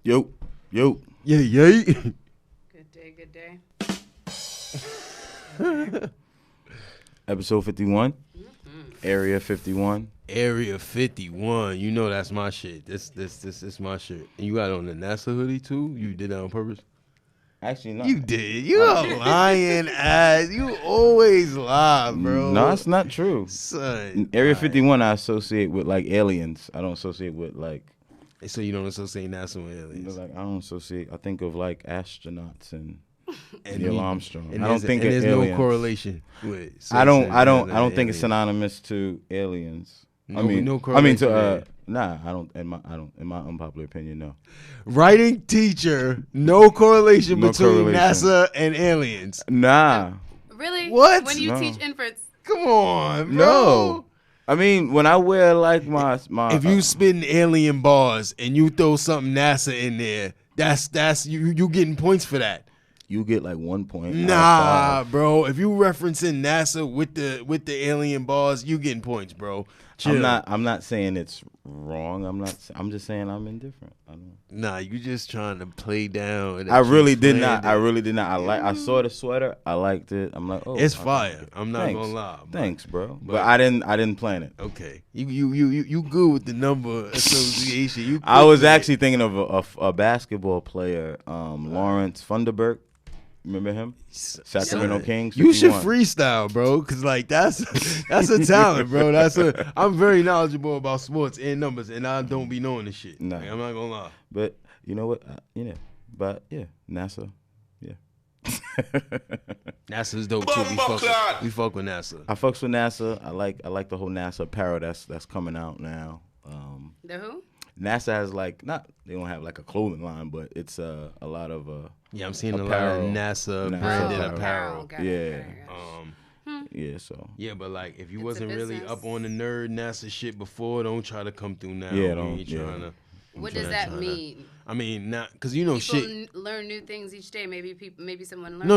Yo. Yay. Good day. Episode 51. Area 51. Area 51. You know that's my shit. This is my shit. And you got on the NASA hoodie too? You did that on purpose? Actually, no. You did. You a lying ass. You always lie, bro. No, it's not true. Son. Area 51 I associate with like aliens. I don't associate with like. So you don't associate NASA with aliens? Like I don't associate. I think of like astronauts and Neil Armstrong. And I don't think there's aliens. no correlation with. I don't think aliens. it's synonymous to aliens. No, I mean, no correlation. Nah, I don't. In my unpopular opinion, no. Writing teacher, no correlation No between correlation. NASA and aliens. Nah. Really? What? When you No. teach inference. Come on, bro. No. I mean, when I wear like my If you spitting alien bars and you throw something NASA in there, that's you getting points for that. you get like 1 point. Nah, bro. If you referencing NASA with the alien bars, you getting points, bro. Chill. I'm not saying it's wrong. I'm just saying I'm indifferent. Nah, you just trying to play down. I really did not. I saw the sweater. I liked it. I'm like, oh, It's fire. I'm not thanks. gonna lie. Thanks, bro. But I didn't plan it. Okay, you good with the number association? You. I was good with actually thinking of a basketball player, Lawrence Funderburk. Remember him? Sacramento Kings. You should 51. freestyle, bro, because like that's a talent, bro. I'm very knowledgeable about sports and numbers, and I don't be knowing this shit. Nah. Like, I'm not gonna lie. But you know what? But yeah, NASA. Yeah. NASA's dope too. We fuck with NASA. I fucks with NASA. I like the whole NASA apparel that's coming out now. The who? NASA has they don't have like a clothing line, but it's a lot of Yeah, I'm seeing a lot apparel. of NASA NASA branded apparel. apparel. Got it, Yeah. got it. yeah. So Yeah, but like if you It's a wasn't really business. up on the nerd NASA shit before, don't try to come through now. Yeah, We don't- ain't yeah. tryna- What I'm does tryna- that tryna- mean? I mean, not because you know People shit. learn new things each day. Maybe someone learns.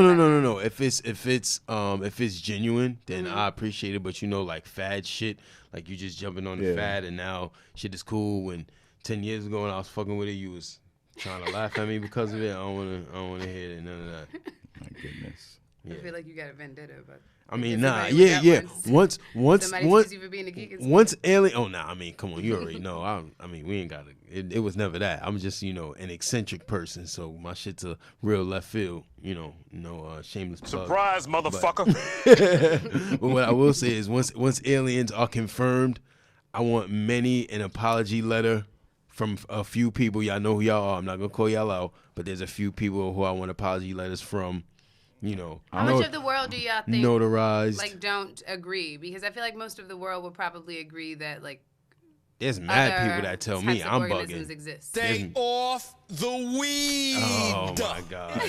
No. If it's genuine, then Mm-hmm. I appreciate it. But you know, like fad shit, like you just jumping on the Yeah. fad, and now shit is cool. When 10 years ago when I was fucking with it, you was trying to laugh at me because of it. I don't wanna hear it. None of that. my goodness. I feel like you got a vendetta, but I mean, If nah, somebody was yeah. that Once somebody accused you for being a geek. It's once alien. Oh, nah. I mean, come on, you already know. I mean, we ain't got it. It was never that. I'm just an eccentric person, so my shit's a real left field. No shameless plug. Surprise, motherfucker. But what I will say is, once aliens are confirmed, I want an apology letter from a few people. Y'all know who y'all are. I'm not gonna call y'all out, but there's a few people who I want apology letters from. How much of the world do y'all think notarized? don't agree? Because I feel like most of the world would probably agree that There's mad other people that tell me types of I'm organisms bugging. exist. Stay off the weed. Oh my god.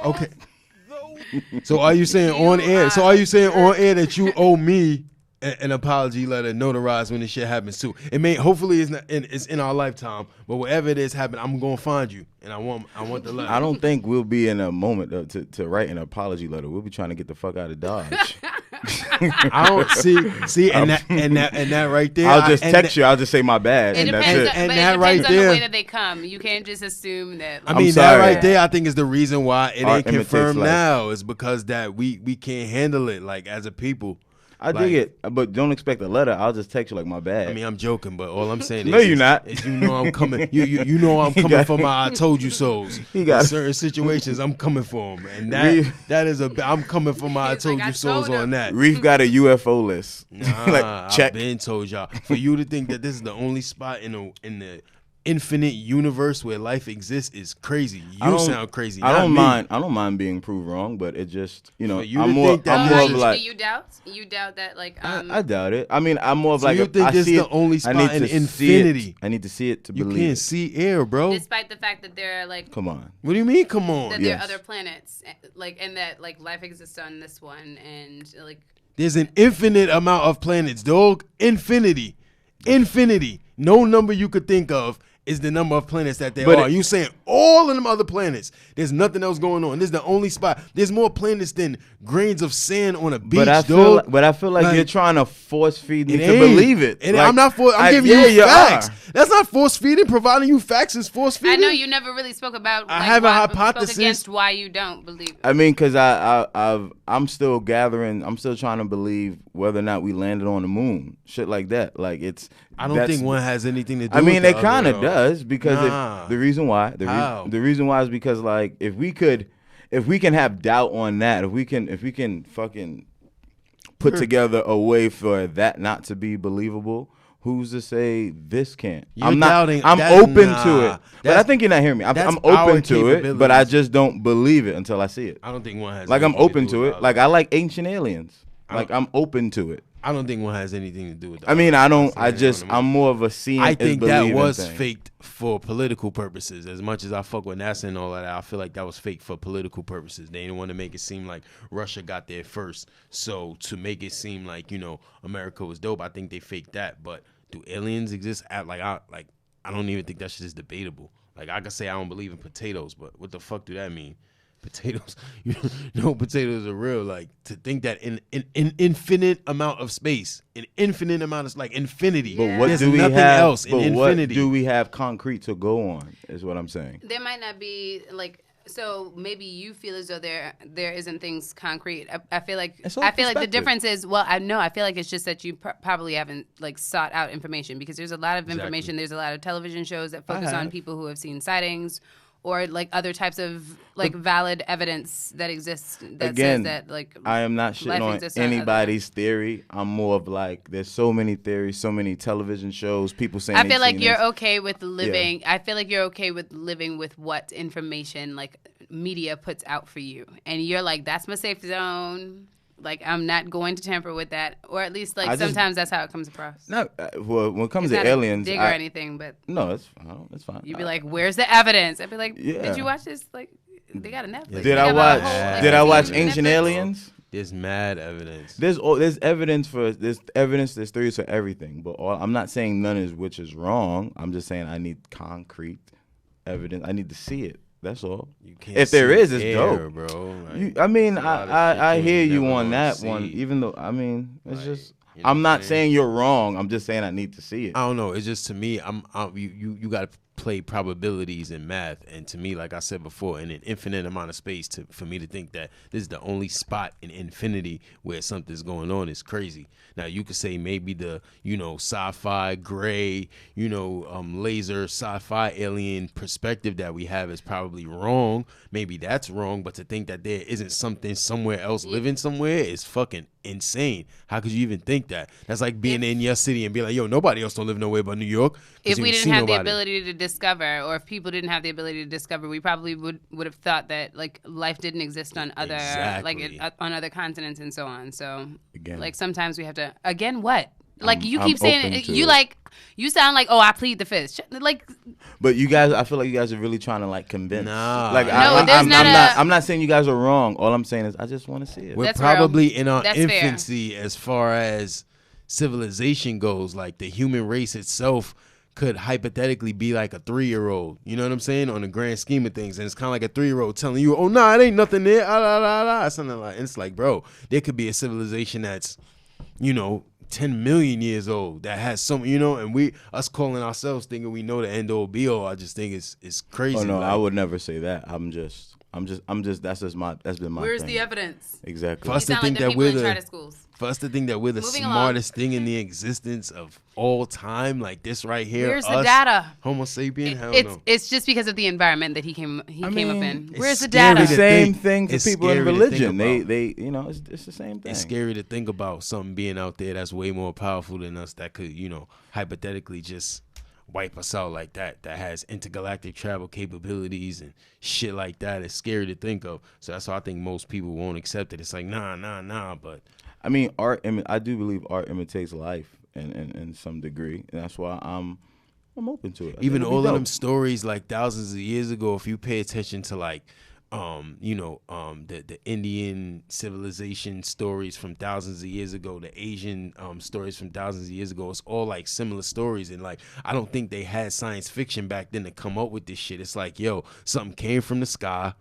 Okay. So are you saying on air? So are you saying on air that you owe me an apology letter notarized when this shit happens too? It may hopefully it's in our lifetime, but whatever it is happen, I'm gonna find you, and I want the letter. I don't think we'll be in a moment to write an apology letter. We'll be trying to get the fuck out of Dodge. I don't see, and that right there. I'll just text you. I'll just say my bad, It and that's depends, it. And but that it right depends on the there- way that they come. You can't just assume that. I I'm mean, sorry. that right there, I think is the reason why it Art ain't imitates confirmed life. now. Is because that we can't handle it like as a people. I dig it, but don't expect a letter. I'll just text you like my bad. I mean, I'm joking, but all I'm saying is, No, you're not. Is I'm coming. You know I'm coming for my I told you so's. He got In it. certain situations, I'm coming for them, and Reef- that is I'm coming for my I He's told like, you I so's told him. on that. Reef got a UFO list. Nah, check. I've been told y'all. For you to think that this is the only spot in the infinite universe where life exists is crazy. I You don't- sound crazy. I not don't me. mind. I don't mind being proved wrong, but it just For you I'm to more. think that I'm this more is- of like. Do you doubt? You doubt that I doubt it. I mean, I'm more of So like. you think I this see the it, only I spot need in to see infinity? it. I need to see it to You believe. can't it. see air, bro. Despite the fact that there are Come on. What do you mean? Come on. that there Yes. are other planets, and that life exists on this one, and There's an infinite amount of planets, dog. Infinity. No number you could think of, is the number of planets that there But are. You saying all of them other planets, there's nothing else going on. This is the only spot. There's more planets than grains of sand on a beach, But I feel like you're trying to force feed me to believe it. And like, I'm giving you facts. That's not force feeding. Providing you facts is force feeding. I know you never really spoke about. I have a hypothesis spoke against why you don't believe it. I mean, because I'm still gathering. I'm still trying to believe whether or not we landed on the moon. Shit like that. Like I don't think one has anything to do. I mean, with it the kind other, of does because the reason why is because like if we can have doubt on that, if we can fucking put together a way for that not to be believable, who's to say this can't? I'm open to it, but I think you're not hearing me. I'm open to it, but I just don't believe it until I see it. I don't think one has. Like I'm open to it. Like I like ancient aliens. Like I'm open to it. I don't think one has anything to do with that. I mean, I'm more of a seeing. I think that was thing. faked for political purposes. As much as I fuck with NASA and all that, I feel like that was fake for political purposes. They didn't want to make it seem like Russia got there first. So to make it seem like, America was dope, I think they faked that. But do aliens exist? I don't even think that shit is debatable. Like I could say I don't believe in potatoes, but what the fuck do that mean? Potatoes, potatoes are real. Like to think that in infinite amount of space, an infinite amount of like infinity. But what there's do we nothing have? else in infinity. What do we have concrete to go on? Is what I'm saying. There might not be like. So maybe you feel as though there isn't things concrete. I feel like the difference is I feel like it's just that you probably haven't like sought out information because there's a lot of information. There's a lot of television shows that focus on people who have seen sightings. Or like other types of like valid evidence that exists that says that like I am not shitting on anybody's theory. I'm more of like there's so many theories, so many television shows, people saying. I feel like you're okay with living. Yeah. I feel like you're okay with living with what information like media puts out for you, and you're like that's my safe zone. Like I'm not going to tamper with that, or at least like sometimes that's how it comes across. No, well, when it comes to not aliens, dig or anything, but no, it's fine. You'd be like, "Where's the evidence?" I'd be like, "Did you watch this? Like, they got a Netflix." Did I watch Ancient Aliens? There's mad evidence. There's evidence there's theories for everything, but I'm not saying none is which is wrong. I'm just saying I need concrete evidence. I need to see it. That's all. If there is, it's dope, bro. Like, I hear you on that one. Even though it's just I'm not saying you're wrong. I'm just saying I need to see it. I don't know. It's just to me, you got to play probabilities in math, and to me, like I said before, in an infinite amount of space, for me to think that this is the only spot in infinity where something's going on is crazy. Now you could say maybe the sci-fi gray laser sci-fi alien perspective that we have is probably wrong. Maybe that's wrong, but to think that there isn't something somewhere else living somewhere is fucking insane. How could you even think that? That's like being in your city and being like, yo, nobody else don't live nowhere but New York. If we didn't have the ability to discover, or if people didn't have the ability to discover, we probably would have thought that like life didn't exist on other on other continents and so on. So like sometimes we have to what? Like you keep saying you sound like I plead the fifth. Like, but you guys, I feel like you guys are really trying to like convince. Nah, like I'm not saying you guys are wrong. All I'm saying is I just want to see it. We're probably in our infancy as far as civilization goes. Like the human race itself could hypothetically be like a 3-year-old. You know what I'm saying? On the grand scheme of things, and it's kind of like a 3-year-old telling you, "Oh no, it ain't nothing there." Something like it's like, bro, there could be a civilization that's 10 million years old that has some, and us calling ourselves thinking we know the end all be all. I just think it's crazy. Oh no, I would never say that. I'm just that's been my where's thing. The evidence? Exactly. For us to think that we're the smartest thing in the existence of all time, like this right here. Where's the data? Homo sapien? It's just because of the environment that he came up in. Where's the data? The same thing for people in religion. They it's the same thing. It's scary to think about something being out there that's way more powerful than us that could, hypothetically just wipe us out like that has intergalactic travel capabilities and shit like that. It's scary to think of. So that's why I think most people won't accept it. It's like nah. But I mean, I do believe art imitates life in some degree, and that's why I'm open to it. Even all of them stories like thousands of years ago, if you pay attention to like the Indian civilization stories from thousands of years ago, the Asian stories from thousands of years ago. It's all like similar stories, and like I don't think they had science fiction back then to come up with this shit. It's like, yo, something came from the sky,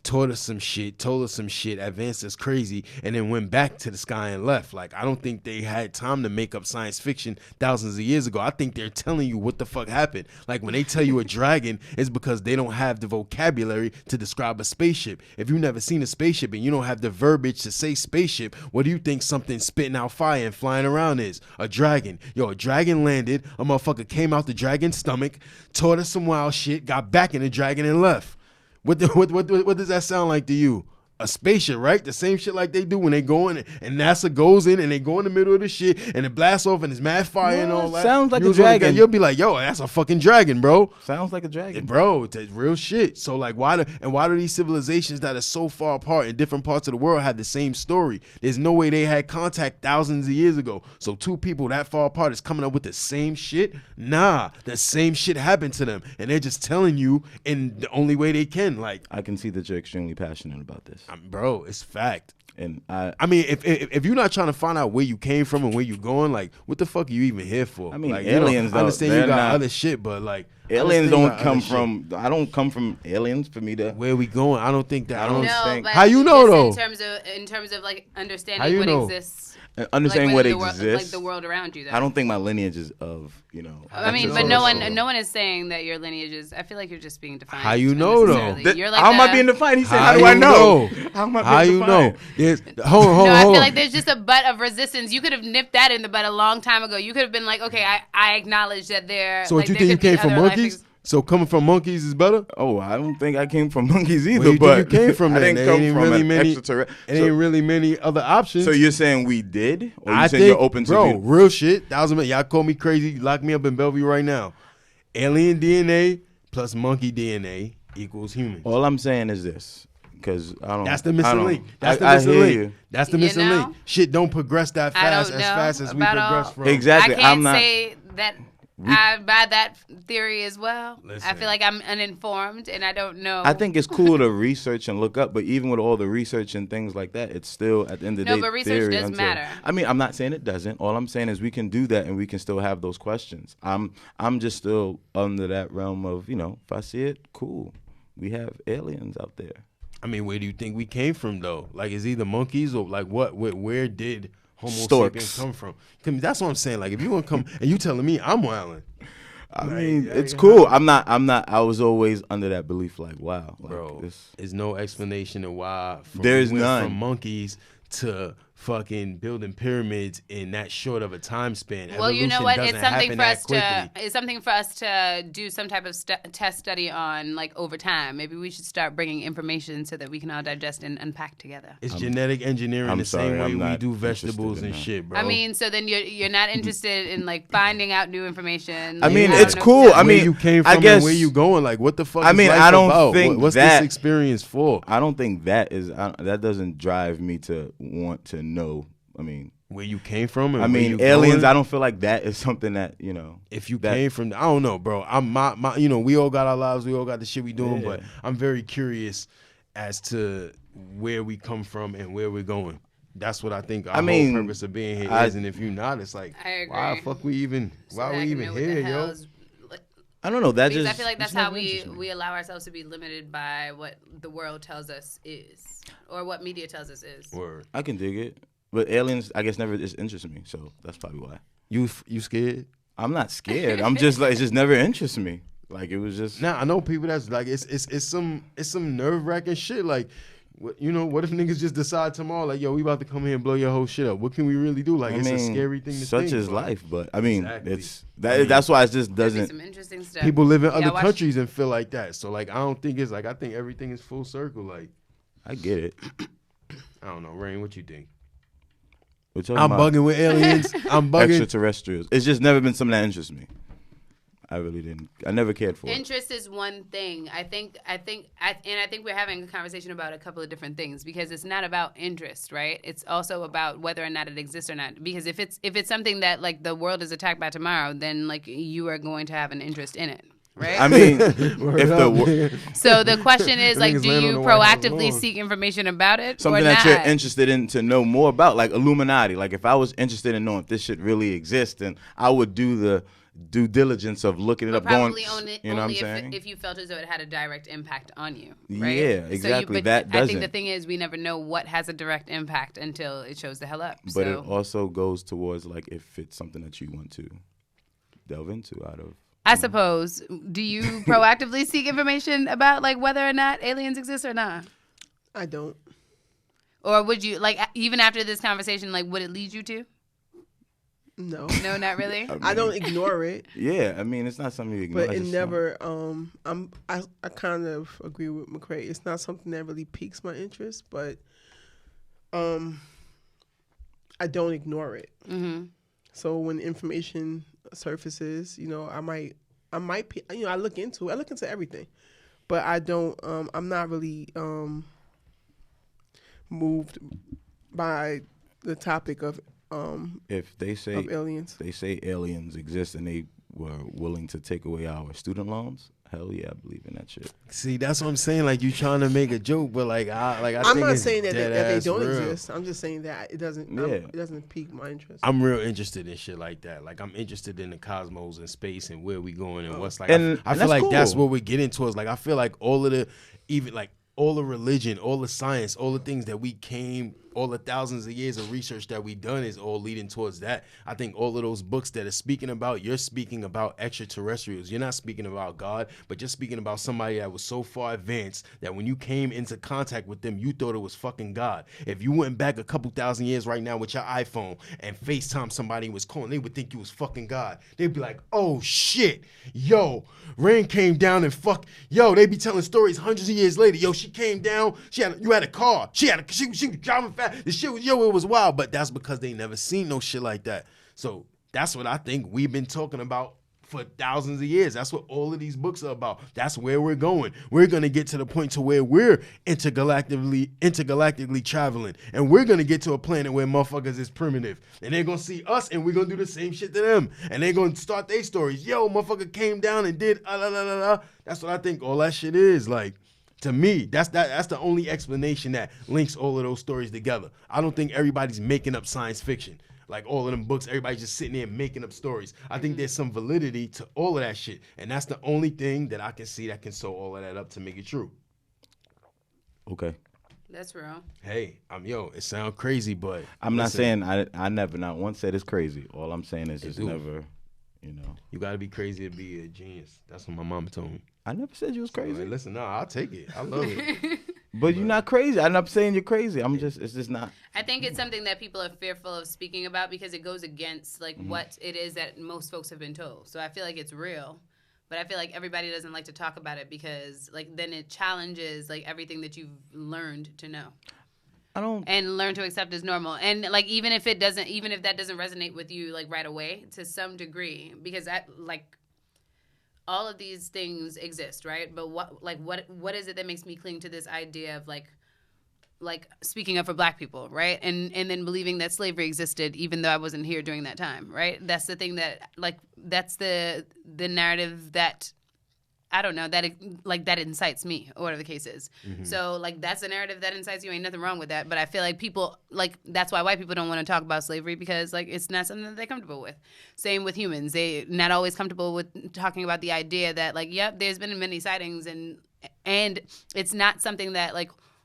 taught us some shit, told us some shit, advanced us crazy, and then went back to the sky and left. Like, I don't think they had time to make up science fiction thousands of years ago. I think they're telling you what the fuck happened. Like, when they tell you a dragon, it's because they don't have the vocabulary to describe a spaceship. If you've never seen a spaceship and you don't have the verbiage to say spaceship, what do you think something spitting out fire and flying around is? A dragon. Yo, a dragon landed, a motherfucker came out the dragon's stomach, taught us some wild shit, got back in the dragon and left. What does that sound like to you? A spaceship, right? The same shit like they do when they go in and NASA goes in and they go in the middle of the shit and it blasts off and it's mad fire and all that. Sounds like a dragon. You'll be like, yo, that's a fucking dragon, bro. Sounds like a dragon. Bro, it's real shit. So like why do these civilizations that are so far apart in different parts of the world have the same story? There's no way they had contact thousands of years ago. So two people that far apart is coming up with the same shit? Nah, the same shit happened to them. And they're just telling you in the only way they can. Like, I can see that you're extremely passionate about this. Bro, it's fact. And I mean, if you're not trying to find out where you came from and where you going, like, what the fuck are you even here for? I mean, like, aliens. I understand you got other shit, but like, aliens don't come from. I don't come from aliens for me to. Where we going? I don't think that. I don't think. But how you know though? In terms of like understanding what exists. Understanding what exists, like the world around you. Though. I don't think my lineage is of, I mean, but no one is saying that your lineage is. I feel like you're just being defined. How you know though? You're like how am I being defined? He said, "How do I know? How am I being defined? Hold on. I feel like there's just a butt of resistance. You could have nipped that in the butt a long time ago. You could have been like, okay, I acknowledge that there. So what you think you came from monkeys? So coming from monkeys is better? Oh, I don't think I came from monkeys either. Well, but you came from I didn't come from an extraterrestrial. It ain't really many other options. So you're saying we did? Or you I saying think, you're open to bro, real shit. Y'all call me crazy. Lock me up in Bellevue right now. Alien DNA plus monkey DNA equals human. All I'm saying is this. Because I don't. That's the missing link. That's the missing link. You. That's the missing link. Shit don't progress that fast as we progress from. Exactly. I can't say that I buy that theory as well. Listen. I feel like I'm uninformed and I don't know. I think it's cool to research and look up, but even with all the research and things like that, it's still at the end of the day. No, but research does matter. I mean, I'm not saying it doesn't. All I'm saying is we can do that and we can still have those questions. I'm just still under that realm of, if I see it, cool. We have aliens out there. I mean, where do you think we came from though? Like, is either monkeys or like what? Where did Homo sapiens come from? That's what I'm saying. Like, if you want to come and you telling me I'm wilding, I mean, it's cool. I'm not. I was always under that belief. Like, wow, like, bro, there's no explanation of why. There's none. From monkeys to fucking building pyramids in that short of a time span. Well, you know what? It's something for us to do some type of test study on, like, over time. Maybe we should start bringing information so that we can all digest and unpack together. It's genetic engineering same way we do vegetables and shit, bro. I mean, so then you're not interested in like finding out new information. I mean, it's cool. I mean, where you came from, and where you going? Like, what the fuck? I mean, I don't think what's this experience for? I don't think that doesn't drive me to want to know. I mean, where you came from. And I mean, aliens. I don't feel like that is something that If you came from, I don't know, bro. I'm my. We all got our lives. We all got the shit we doing. Yeah. But I'm very curious as to where we come from and where we're going. That's what I think our whole purpose of being here is. And if you're not, it's like, why the fuck we even? Why we even here, yo? I don't know. Because I feel like that's how we allow ourselves to be limited by what the world tells us is, or what media tells us is. Word. I can dig it. But aliens, I guess, never just interested me, so that's probably why. You scared? I'm not scared. I'm just like, it just never interested me. Like, it was just. Nah, I know people that's like, it's some nerve wracking shit. Like, what if niggas just decide tomorrow, like, yo, we about to come here and blow your whole shit up? What can we really do? Like, it's a scary thing to think. Such is life, but I mean, that's why it just doesn't. Some interesting stuff. People live in other countries and feel like that. So like, I don't think it's like, I think everything is full circle. Like, I get it. I don't know, Rain. What you think? I'm bugging with aliens. I'm bugging. Extraterrestrials. It's just never been something that interests me. I really didn't. I never cared for it. Interest is one thing. I think we're having a conversation about a couple of different things because it's not about interest, right? It's also about whether or not it exists or not. Because if it's something that like the world is attacked by tomorrow, then like you are going to have an interest in it. right? I mean, if so the question is like, do you proactively seek information about it? Something that you're interested in to know more about, like Illuminati. Like if I was interested in knowing if this shit really exists, then I would do the due diligence of looking it up. Probably only you know what I'm saying? If you felt as though it had a direct impact on you, right? Yeah, exactly. So I think the thing is, we never know what has a direct impact until it shows the hell up. But it also goes towards like if it's something that you want to delve into out of. I suppose. Do you proactively seek information about like whether or not aliens exist or not? I don't. Or would you like even after this conversation? Like, would it lead you to? No. No, not really. I don't ignore it. Yeah, I mean it's not something you ignore. But it never. I kind of agree with McCray. It's not something that really piques my interest, but I don't ignore it. Mm-hmm. So when information surfaces, you know, I might, you know, I look into everything, but I don't. I'm not really moved by the topic of. If they say aliens. They say aliens exist and they were willing to take away our student loans. Hell yeah, I believe in that shit. See, that's what I'm saying. Like you trying to make a joke, but like I'm not saying that they don't real. exist. I'm just saying that it doesn't. Yeah. It doesn't pique my interest. I'm real interested in shit like that. Like I'm interested in the cosmos and space and where we going and what's like. And I feel like that's what we're getting towards. Like I feel like all of the, even like all the religion, all the science, all the things that we came. All the thousands of years of research that we've done is all leading towards that. I think all of those books that are speaking about, you're speaking about extraterrestrials. You're not speaking about God, but you're speaking about somebody that was so far advanced that when you came into contact with them, you thought it was fucking God. If you went back a couple thousand years right now with your iPhone and FaceTime somebody and was calling, they would think you was fucking God. They'd be like, oh shit, yo, rain came down and they be telling stories hundreds of years later. Yo, she came down, you had a car, she was driving fast. The shit was, it was wild, but that's because they never seen no shit like that. So that's what I think we've been talking about for thousands of years. That's what all of these books are about. That's where we're going. We're going to get to the point to where we're intergalactically traveling, and we're going to get to a planet where motherfuckers is primitive, and they're going to see us, and we're going to do the same shit to them, and they're going to start their stories. Yo, motherfucker came down and did That's what I think all that shit is like. To me, that's the only explanation that links all of those stories together. I don't think everybody's making up science fiction. Like all of them books, everybody's just sitting there making up stories. I think there's some validity to all of that shit. And that's the only thing that I can see that can sew all of that up to make it true. Okay. That's real. Hey, it sounds crazy, but I'm not saying I never not once said it's crazy. All I'm saying is it's never, you know. You gotta be crazy to be a genius. That's what my mama told me. I never said you was crazy. So, listen, no, I'll take it. I love it. But you're not crazy. I'm not saying you're crazy. It's just not. I think it's something that people are fearful of speaking about because it goes against like what it is that most folks have been told. So I feel like it's real, but I feel like everybody doesn't like to talk about it because like then it challenges like everything that you've learned to know. And learn to accept as normal. And like even if that doesn't resonate with you like right away to some degree, because all of these things exist, right? But what is it that makes me cling to this idea of like speaking up for Black people, right? And then believing that slavery existed even though I wasn't here during that time, right? That's the thing that that's the narrative that I don't know, that incites me, or whatever the case is. Mm-hmm. So, that's a narrative that incites you. Ain't nothing wrong with that. But I feel like people, that's why white people don't want to talk about slavery because, it's not something that they're comfortable with. Same with humans. They're not always comfortable with talking about the idea that, yep, there's been many sightings, and it's not something that,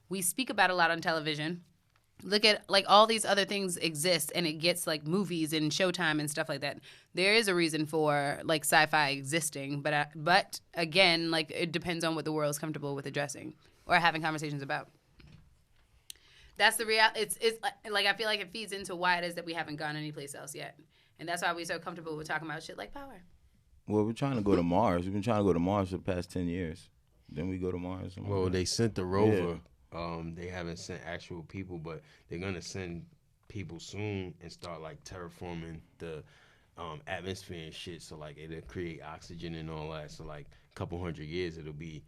we speak about a lot on television. Look at all these other things exist, and it gets movies and Showtime and stuff like that. There is a reason for sci-fi existing, but again, it depends on what the world is comfortable with addressing or having conversations about. That's the reality. It's I feel like it feeds into why it is that we haven't gone anyplace else yet, and that's why we're so comfortable with talking about shit like power. Well, we're trying to go to Mars. We've been trying to go to Mars for the past 10 years. Then we go to Mars. Well, they sent the rover. Yeah. They haven't sent actual people, but they're gonna send people soon and start terraforming the atmosphere and shit. So it'll create oxygen and all that. So a couple hundred years, it'll be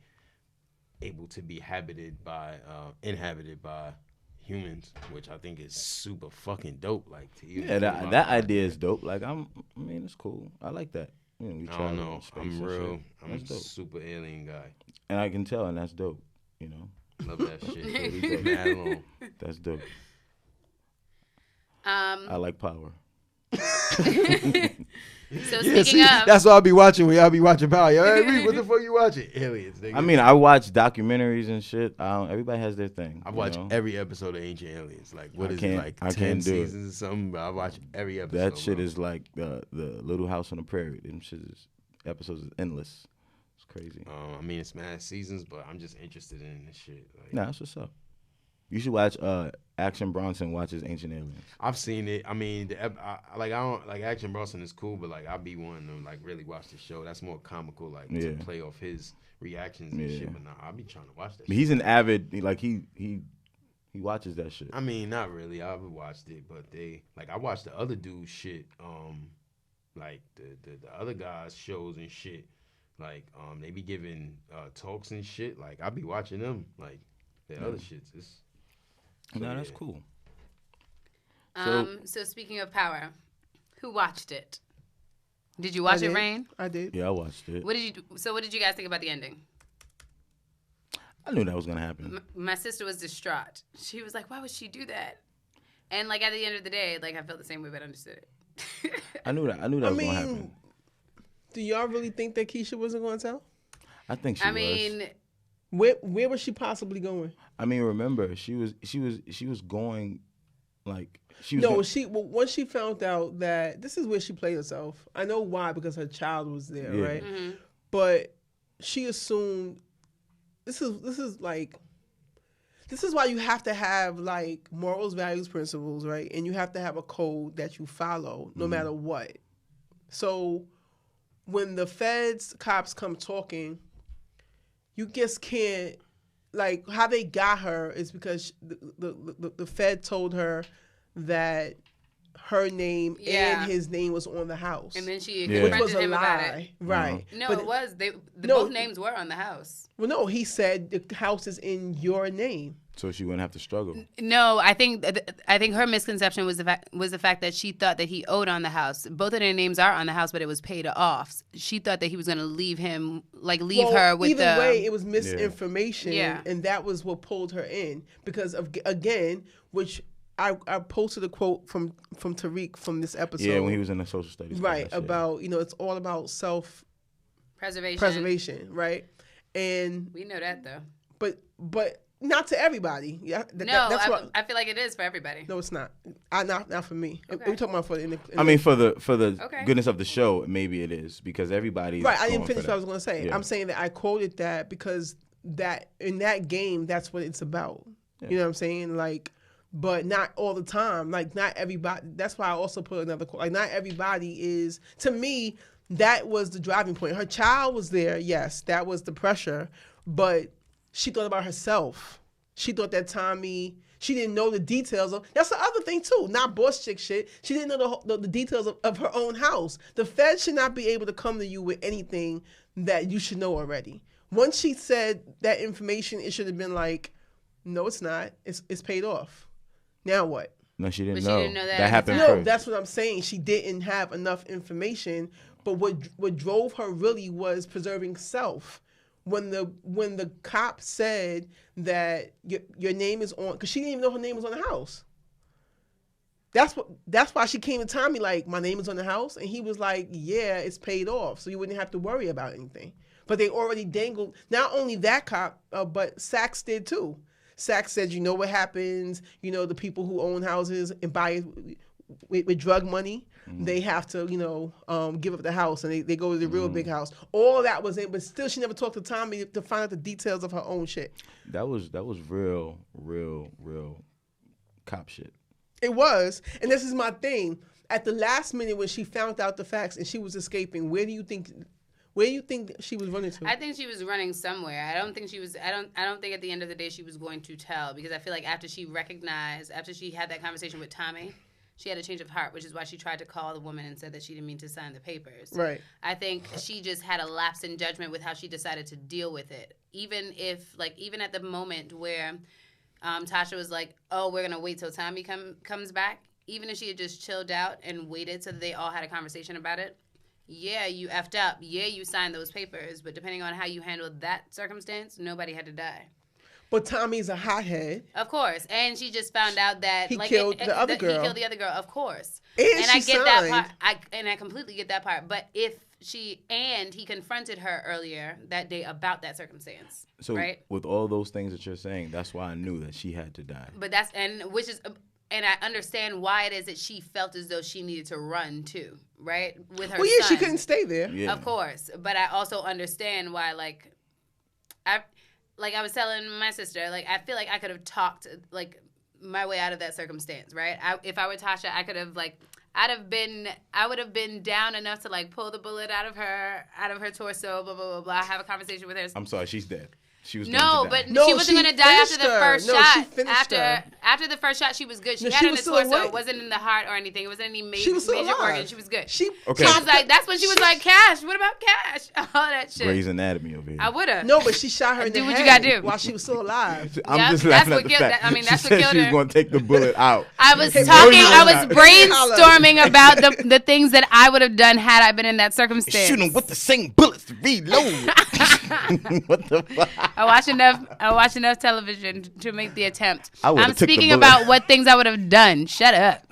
able to be inhabited by humans, which I think is super fucking dope. Yeah, that idea is dope. It's cool. I like that. we I don't know. in space I'm and real. shit. I'm a super alien guy. And I can tell, and that's dope. You know. Love that shit. Mad long. That's dope. I like power. So speaking of, that's what I'll be watching when y'all be watching Power. Hey, Reed, what the fuck you watching? Aliens. Nigga. I mean, I watch documentaries and shit. Everybody has their thing. I watch every episode of Ancient Aliens. Like, what is it, like I 10 can't do seasons or something? But I watch every episode. That shit is like the Little House on the Prairie. Them shit is, episodes is endless. It's crazy. I mean, it's mad seasons, but I'm just interested in this shit. Like, Nah, that's what's up. You should watch Action Bronson watches Ancient Aliens. I've seen it. I mean, I don't like Action Bronson is cool, but like I'll be wanting to like really watch the show. That's more comical, like to play off his reactions and shit. But nah, I'll be trying to watch that. He's an avid, like he watches that shit. I mean, not really. I've watched it, but I watched the other dude's shit. Like the other guys' shows and shit. Like they be giving talks and shit. Like I be watching them. Like the other shits. That's cool. So speaking of Power, who watched it? Did you watch it, Rain? I did. Yeah, I watched it. What did you guys think about the ending? I knew that was gonna happen. My sister was distraught. She was like, "Why would she do that?" And like at the end of the day, like I felt the same way, but understood it. I knew that was gonna happen. Do y'all really think that Keisha wasn't going to tell? I think she was. Where was she possibly going? I mean, remember she was going, like she was. No, once she found out that this is where she played herself. I know why, because her child was there, right? Mm-hmm. But she assumed this is why you have to have like morals, values, principles, right? And you have to have a code that you follow no matter what. So when the cops come talking, you just can't, like, how they got her is because the Fed told her that her name and his name was on the house. And then she confronted him about it. Right. No, but it was. Both names were on the house. Well, no, he said the house is in your name. So she wouldn't have to struggle. No, I think her misconception was the fact that she thought that he owed on the house. Both of their names are on the house, but it was paid off. She thought that he was going to leave her with either way, it was misinformation, and that was what pulled her in because of which I posted a quote from Tariq from this episode. Yeah, when he was in the social studies class, right, about it's all about self preservation, right? And we know that though. But not to everybody. Yeah. I feel like it is for everybody. No, it's not. Not for me. Okay. We're talking about for the goodness of the show, maybe it is because everybody. Right. I didn't finish what I was going to say. Yeah. I'm saying that I quoted that because that in that game, that's what it's about. Yeah. You know what I'm saying? Like, but not all the time. Like, not everybody. That's why I also put another quote. Like, not everybody is. To me, that was the driving point. Her child was there. Yes, that was the pressure, but she thought about herself. She thought that Tommy, she didn't know the details of, that's the other thing too, not boss chick shit. She didn't know the details of her own house. The Fed should not be able to come to you with anything that you should know already. Once she said that information, it should have been like, no, it's not. It's paid off. Now what? No, she didn't know. know. She didn't know that happened first. No, that's what I'm saying. She didn't have enough information, but what drove her really was preserving self. When the cop said that your name is on, because she didn't even know her name was on the house. That's why she came to Tommy like, my name is on the house, and he was like, yeah, it's paid off, so you wouldn't have to worry about anything. But they already dangled. Not only that cop, but Sachs did too. Sachs said, you know what happens? You know, the people who own houses and buy with drug money, they have to, give up the house, and they go to the real big house. All that was in, but still she never talked to Tommy to find out the details of her own shit. That was real cop shit. It was, and this is my thing. At the last minute when she found out the facts and she was escaping, where do you think she was running to? I think she was running somewhere. I don't think at the end of the day she was going to tell, because I feel like after she had that conversation with Tommy, she had a change of heart, which is why she tried to call the woman and said that she didn't mean to sign the papers. Right. I think she just had a lapse in judgment with how she decided to deal with it. Even at the moment where Tasha was like, oh, we're going to wait till Tommy comes back, even if she had just chilled out and waited so that they all had a conversation about it, yeah, you effed up. Yeah, you signed those papers. But depending on how you handled that circumstance, nobody had to die. But Tommy's a hothead. Of course. And she just found out that he killed the other girl. He killed the other girl, of course. And I get that signed. part. I completely get that part. But he confronted her earlier that day about that circumstance. So right? with all those things that you're saying, that's why I knew that she had to die. But and I understand why it is that she felt as though she needed to run too, right? With her son. She couldn't stay there. Yeah. Of course. But I also understand why, I was telling my sister, I feel like I could have talked, my way out of that circumstance, right? If I were Tasha, I could have, I would have been down enough to, pull the bullet out of her torso, blah, blah, blah, blah, have a conversation with her. I'm sorry, she's dead. She was she wasn't going to die after the first shot. She finished her. After the first shot, she was good. She had she it in was the still torso. awake. It wasn't in the heart or anything. It wasn't any major alive. organ. She was good. Okay. She was like, that's when she was like, Cash. What about Cash? All that shit. Grey's Anatomy over here. I would have. No, but she shot her in the head what you got to do. while she was still alive. I'm just laughing at the fact. That's she what said killed she was her. going to take the bullet out. I was I brainstorming about the things that I would have done had I been in that circumstance. Shoot him with the same bullets to reload. What the fuck? I watch enough television to make the attempt. I'm took the speaking bullet. about what things I would have done. Shut up.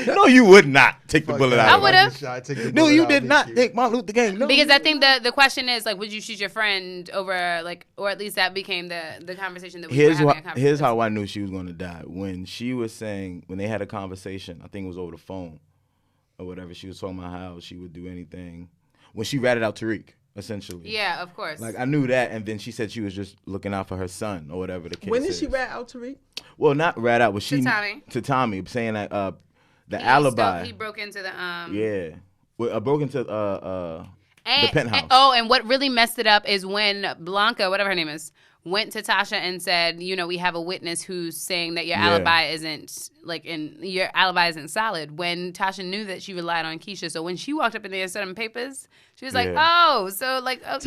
No, you would not take the bullet out. I would have. No, you did not take Martin Luther King. No, Because I think the question is, would you shoot your friend over, or at least that became the conversation that we were having. Here's how I knew she was going to die. When she was saying, when they had a conversation, I think it was over the phone or whatever, she was talking about how she would do anything. When she ratted out Tariq, essentially. Yeah, of course. I knew that, and then she said she was just looking out for her son or whatever the case is. When did she rat out Tariq? Well, not rat out. Was she To Tommy, saying that the alibi. He broke into the Yeah. Well, broke into the penthouse. And what really messed it up is when Blanca, whatever her name is, went to Tasha and said, we have a witness who's saying that your alibi isn't your alibi isn't solid. When Tasha knew that she relied on Keisha, so when she walked up in there and said them papers, she was like, "Oh, so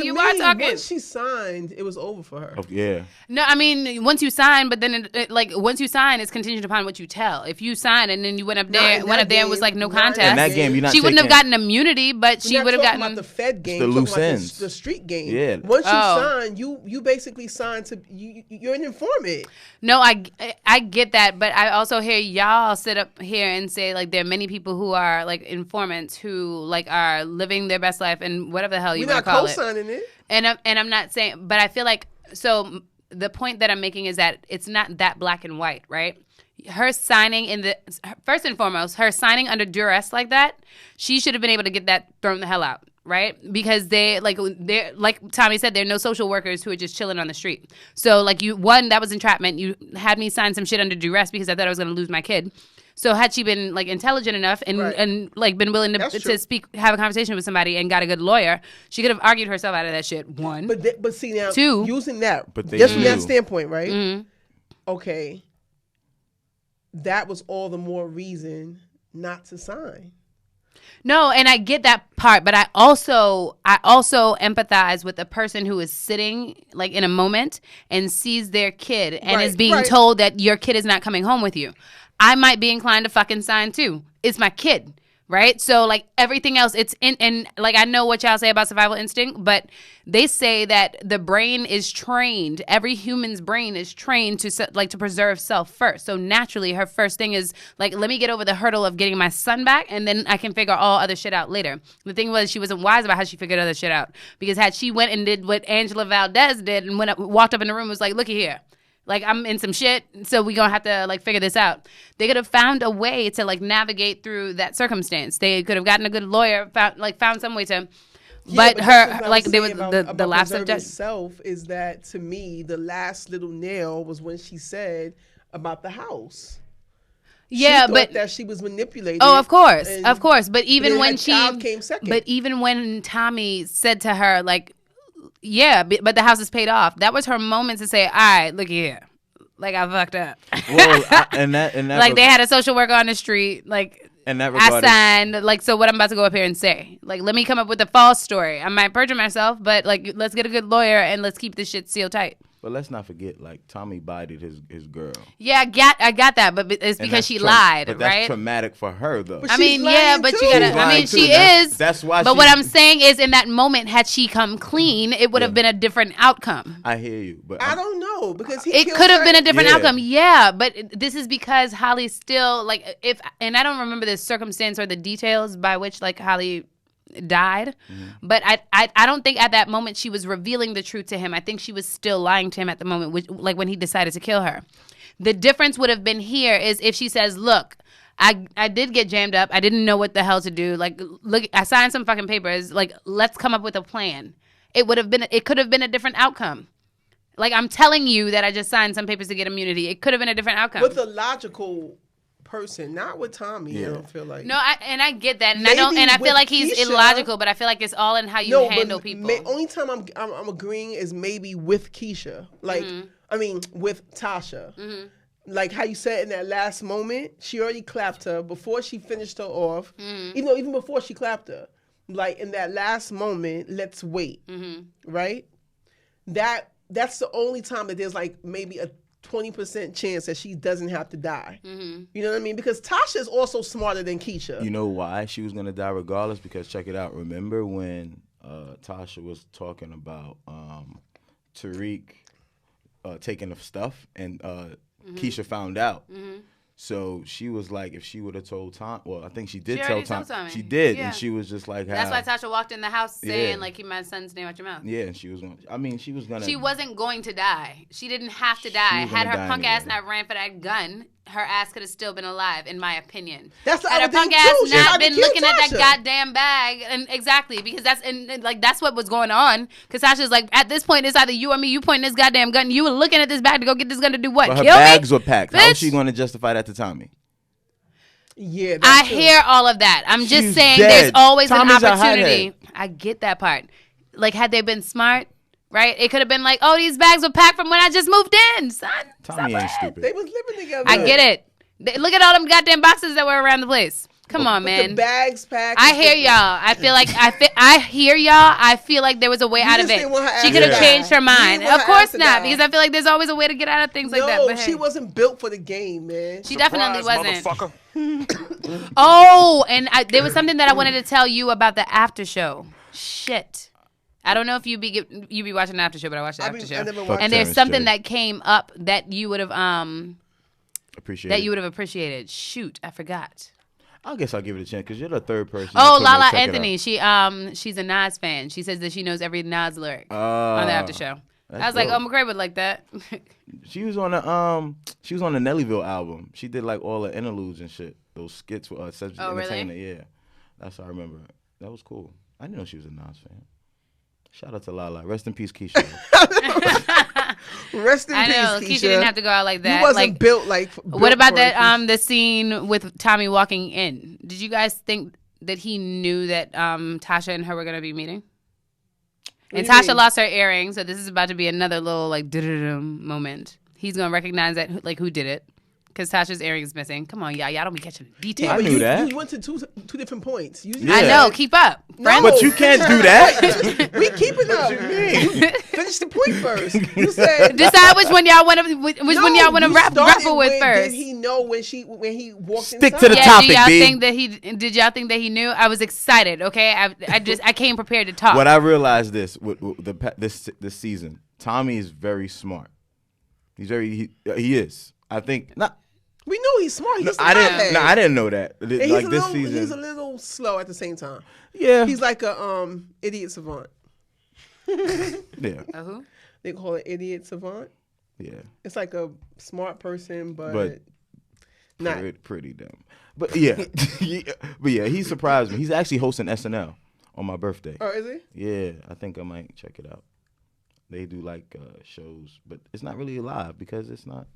you are talking." Once she signed, it was over for her. Oh, yeah. No, I mean once you sign, but then once you sign, it's contingent upon what you tell. If you sign and then you went up there and was like no contest, in that game, you're not she wouldn't have gotten immunity, but she would have gotten about the Fed game, the loose ends, the street game. Yeah. Once you sign, you basically sign to you're an informant. No, I get that, but I also hear y'all sit up here and say there are many people who are informants who are living their best life and whatever the hell you want to call it. We're not co-signing it. And I'm not saying, but I feel so the point that I'm making is that it's not that black and white, right? Her signing first and foremost, her signing under duress like that, she should have been able to get that thrown the hell out. Right? Because they're like Tommy said, there are no social workers who are just chilling on the street. So that was entrapment. You had me sign some shit under duress because I thought I was going to lose my kid. So had she been intelligent enough and been willing to speak, have a conversation with somebody and got a good lawyer, she could have argued herself out of that shit. One, but see now, two, using that from that standpoint, right? Mm-hmm. Okay, that was all the more reason not to sign. No, and I get that part, but I also empathize with a person who is sitting in a moment and sees their kid and is being told that your kid is not coming home with you. I might be inclined to fucking sign too. It's my kid. Right? So everything else, it's and I know what y'all say about survival instinct, but they say that the brain is trained, every human's brain is trained to preserve self first. So naturally her first thing is let me get over the hurdle of getting my son back and then I can figure all other shit out later. The thing was she wasn't wise about how she figured other shit out, because had she went and did what Angela Valdez did and walked up in the room and was like, looky here. I'm in some shit, so we gonna have to figure this out. They could have found a way to navigate through that circumstance. They could have gotten a good lawyer, found some way to. But her there was the lapse of judgment. Self is that, to me, the last little nail was when she said about the house. Yeah, she but that she was manipulated. Oh, of course. But even when came second. But even when Tommy said to her yeah, but the house is paid off. That was her moment to say, all right, look here. I fucked up. Well, and that they had a social worker on the street. In that regard, I signed. So what I'm about to go up here and say. Let me come up with a false story. I might perjure myself, but let's get a good lawyer and let's keep this shit sealed tight. But let's not forget, like, Tommy bided his girl. Yeah, I got that, but it's because she lied, but right? that's traumatic for her, though. I mean, yeah, but you gotta. I mean, she is. That's why. But what I'm saying is, in that moment, had she come clean, it would have been a different outcome. I hear you, but I don't know because it could have been a different outcome. Yeah, but this is because Holly still like and I don't remember the circumstance or the details by which like Holly died, but I don't think at that moment she was revealing the truth to him. I think she was still lying to him at the moment, like when he decided to kill her. The difference would have been here is if she says, look, I did get jammed up, I didn't know what the hell to do, like, look, I signed some fucking papers, like, let's come up with a plan. It could have been a different outcome. Like, I'm telling you that I just signed some papers to get immunity. It could have been a different outcome with a logical person, not with Tommy. Yeah. I don't feel like I get that, and I feel like he's Keisha, illogical, but I feel like it's all in how you handle people. Only time I'm agreeing is maybe with Keisha, like I mean with Tasha, like how you said in that last moment, she already clapped her before she finished her off, even before she clapped her, like in that last moment, let's wait, right? That's the only time that there's like maybe a 20% chance that she doesn't have to die. You know what I mean? Because Tasha is also smarter than Keisha. You know why she was going to die regardless? Because check it out. Remember when Tasha was talking about Tariq taking the stuff and Keisha found out. So she was like, if she would have told Tom, well, I think she did tell Tom. She did, and she was just like, that's why Tasha walked in the house saying, like, keep my son's name out your mouth. Yeah, and she was going. I mean, she was gonna. She wasn't going to die. She didn't have to die. Had her punk ass not ran for that gun, her ass could have still been alive, in my opinion. That's the had other her punk thing ass too. not been looking at that goddamn bag, and exactly because that's what was going on. Because Tasha's like, at this point, it's either you or me. You pointing this goddamn gun. You were looking at this bag to go get this gun to do what? But her Kill bags me? were packed. How is she going to justify that to Tommy? Yeah, I hear all of that. I'm just saying dead. there's always Tommy's an opportunity. I get that part. Like, had they been smart, right? It could have been like, oh, these bags were packed from when I just moved in, son. Tommy ain't stupid. They was living together. I get it. Look at all them goddamn boxes that were around the place. Come on, man. The bags packed. I hear y'all. I feel like I hear y'all. I feel like there was a way out of it. She could have changed her mind. Of course not, because I feel like there's always a way to get out of things like that. But she wasn't built for the game, man. She definitely wasn't. Motherfucker. Oh, and there was something that I wanted to tell you about the after show. Shit. I don't know if you be watching the after show, but I watched the after show. I never watched and there's something that came up that you would have appreciated. Shoot, I forgot. I guess I'll give it a chance because you're the third person. Oh, Lala Anthony. She's a Nas fan. She says that she knows every Nas lyric on the after show. I was like, oh, McCray would like that. She was on the Nellyville album. She did like all the interludes and shit. Those skits with Cedric Entertainer. Really? Yeah, that's how I remember. That was cool. I didn't know she was a Nas fan. Shout out to Lala. Rest in peace, Keisha. Rest in peace, Keisha didn't have to go out like that. You wasn't built like. What about that? The scene with Tommy walking in. Did you guys think that he knew that Tasha and her were gonna be meeting? And Tasha lost her earring, so this is about to be another little like moment. He's gonna recognize that like who did it. Because Tasha's earring is missing. Come on, y'all don't be catching details. I knew that. You went to two different points. I know. Keep up. No, but you can't do that. We keeping up. Finish the point first. You said decide which one y'all want to grapple with first. Did he know when he walked Stick inside? to the topic, Did y'all think that he knew? I was excited. Okay, I came prepared to talk. What I realized this season, Tommy is very smart. He is. I think not. We know he's smart. I didn't know that. This season, he's a little slow at the same time. Yeah, he's like a idiot savant. Yeah. Who? They call it idiot savant. Yeah. It's like a smart person, but not pretty dumb. But yeah, he surprised me. He's actually hosting SNL on my birthday. Oh, is he? Yeah, I think I might check it out. They do like shows, but it's not really live because it's not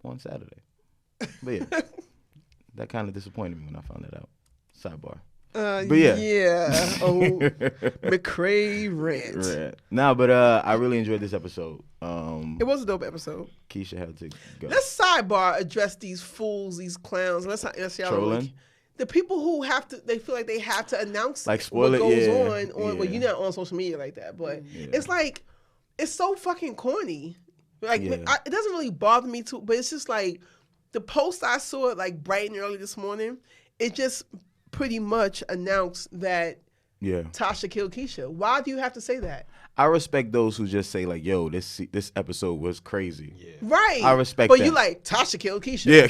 on Saturday. But yeah, that kind of disappointed me when I found that out. Sidebar. But yeah. Yeah. Oh, McCray rant. Nah, but I really enjoyed this episode. It was a dope episode. Keisha had to go. Let's sidebar address these fools, these clowns. Let's trolling. The people who they feel like they have to announce like spoil what goes on. Well, you're not on social media like that, but it's like it's so fucking corny. Like it doesn't really bother me too, but it's just like the post I saw like bright and early this morning. It just pretty much announced that Tasha killed Keisha. Why do you have to say that? I respect those who just say like, "Yo, this episode was crazy." Yeah. Right. I respect but that. You like Tasha killed Keisha. Yeah.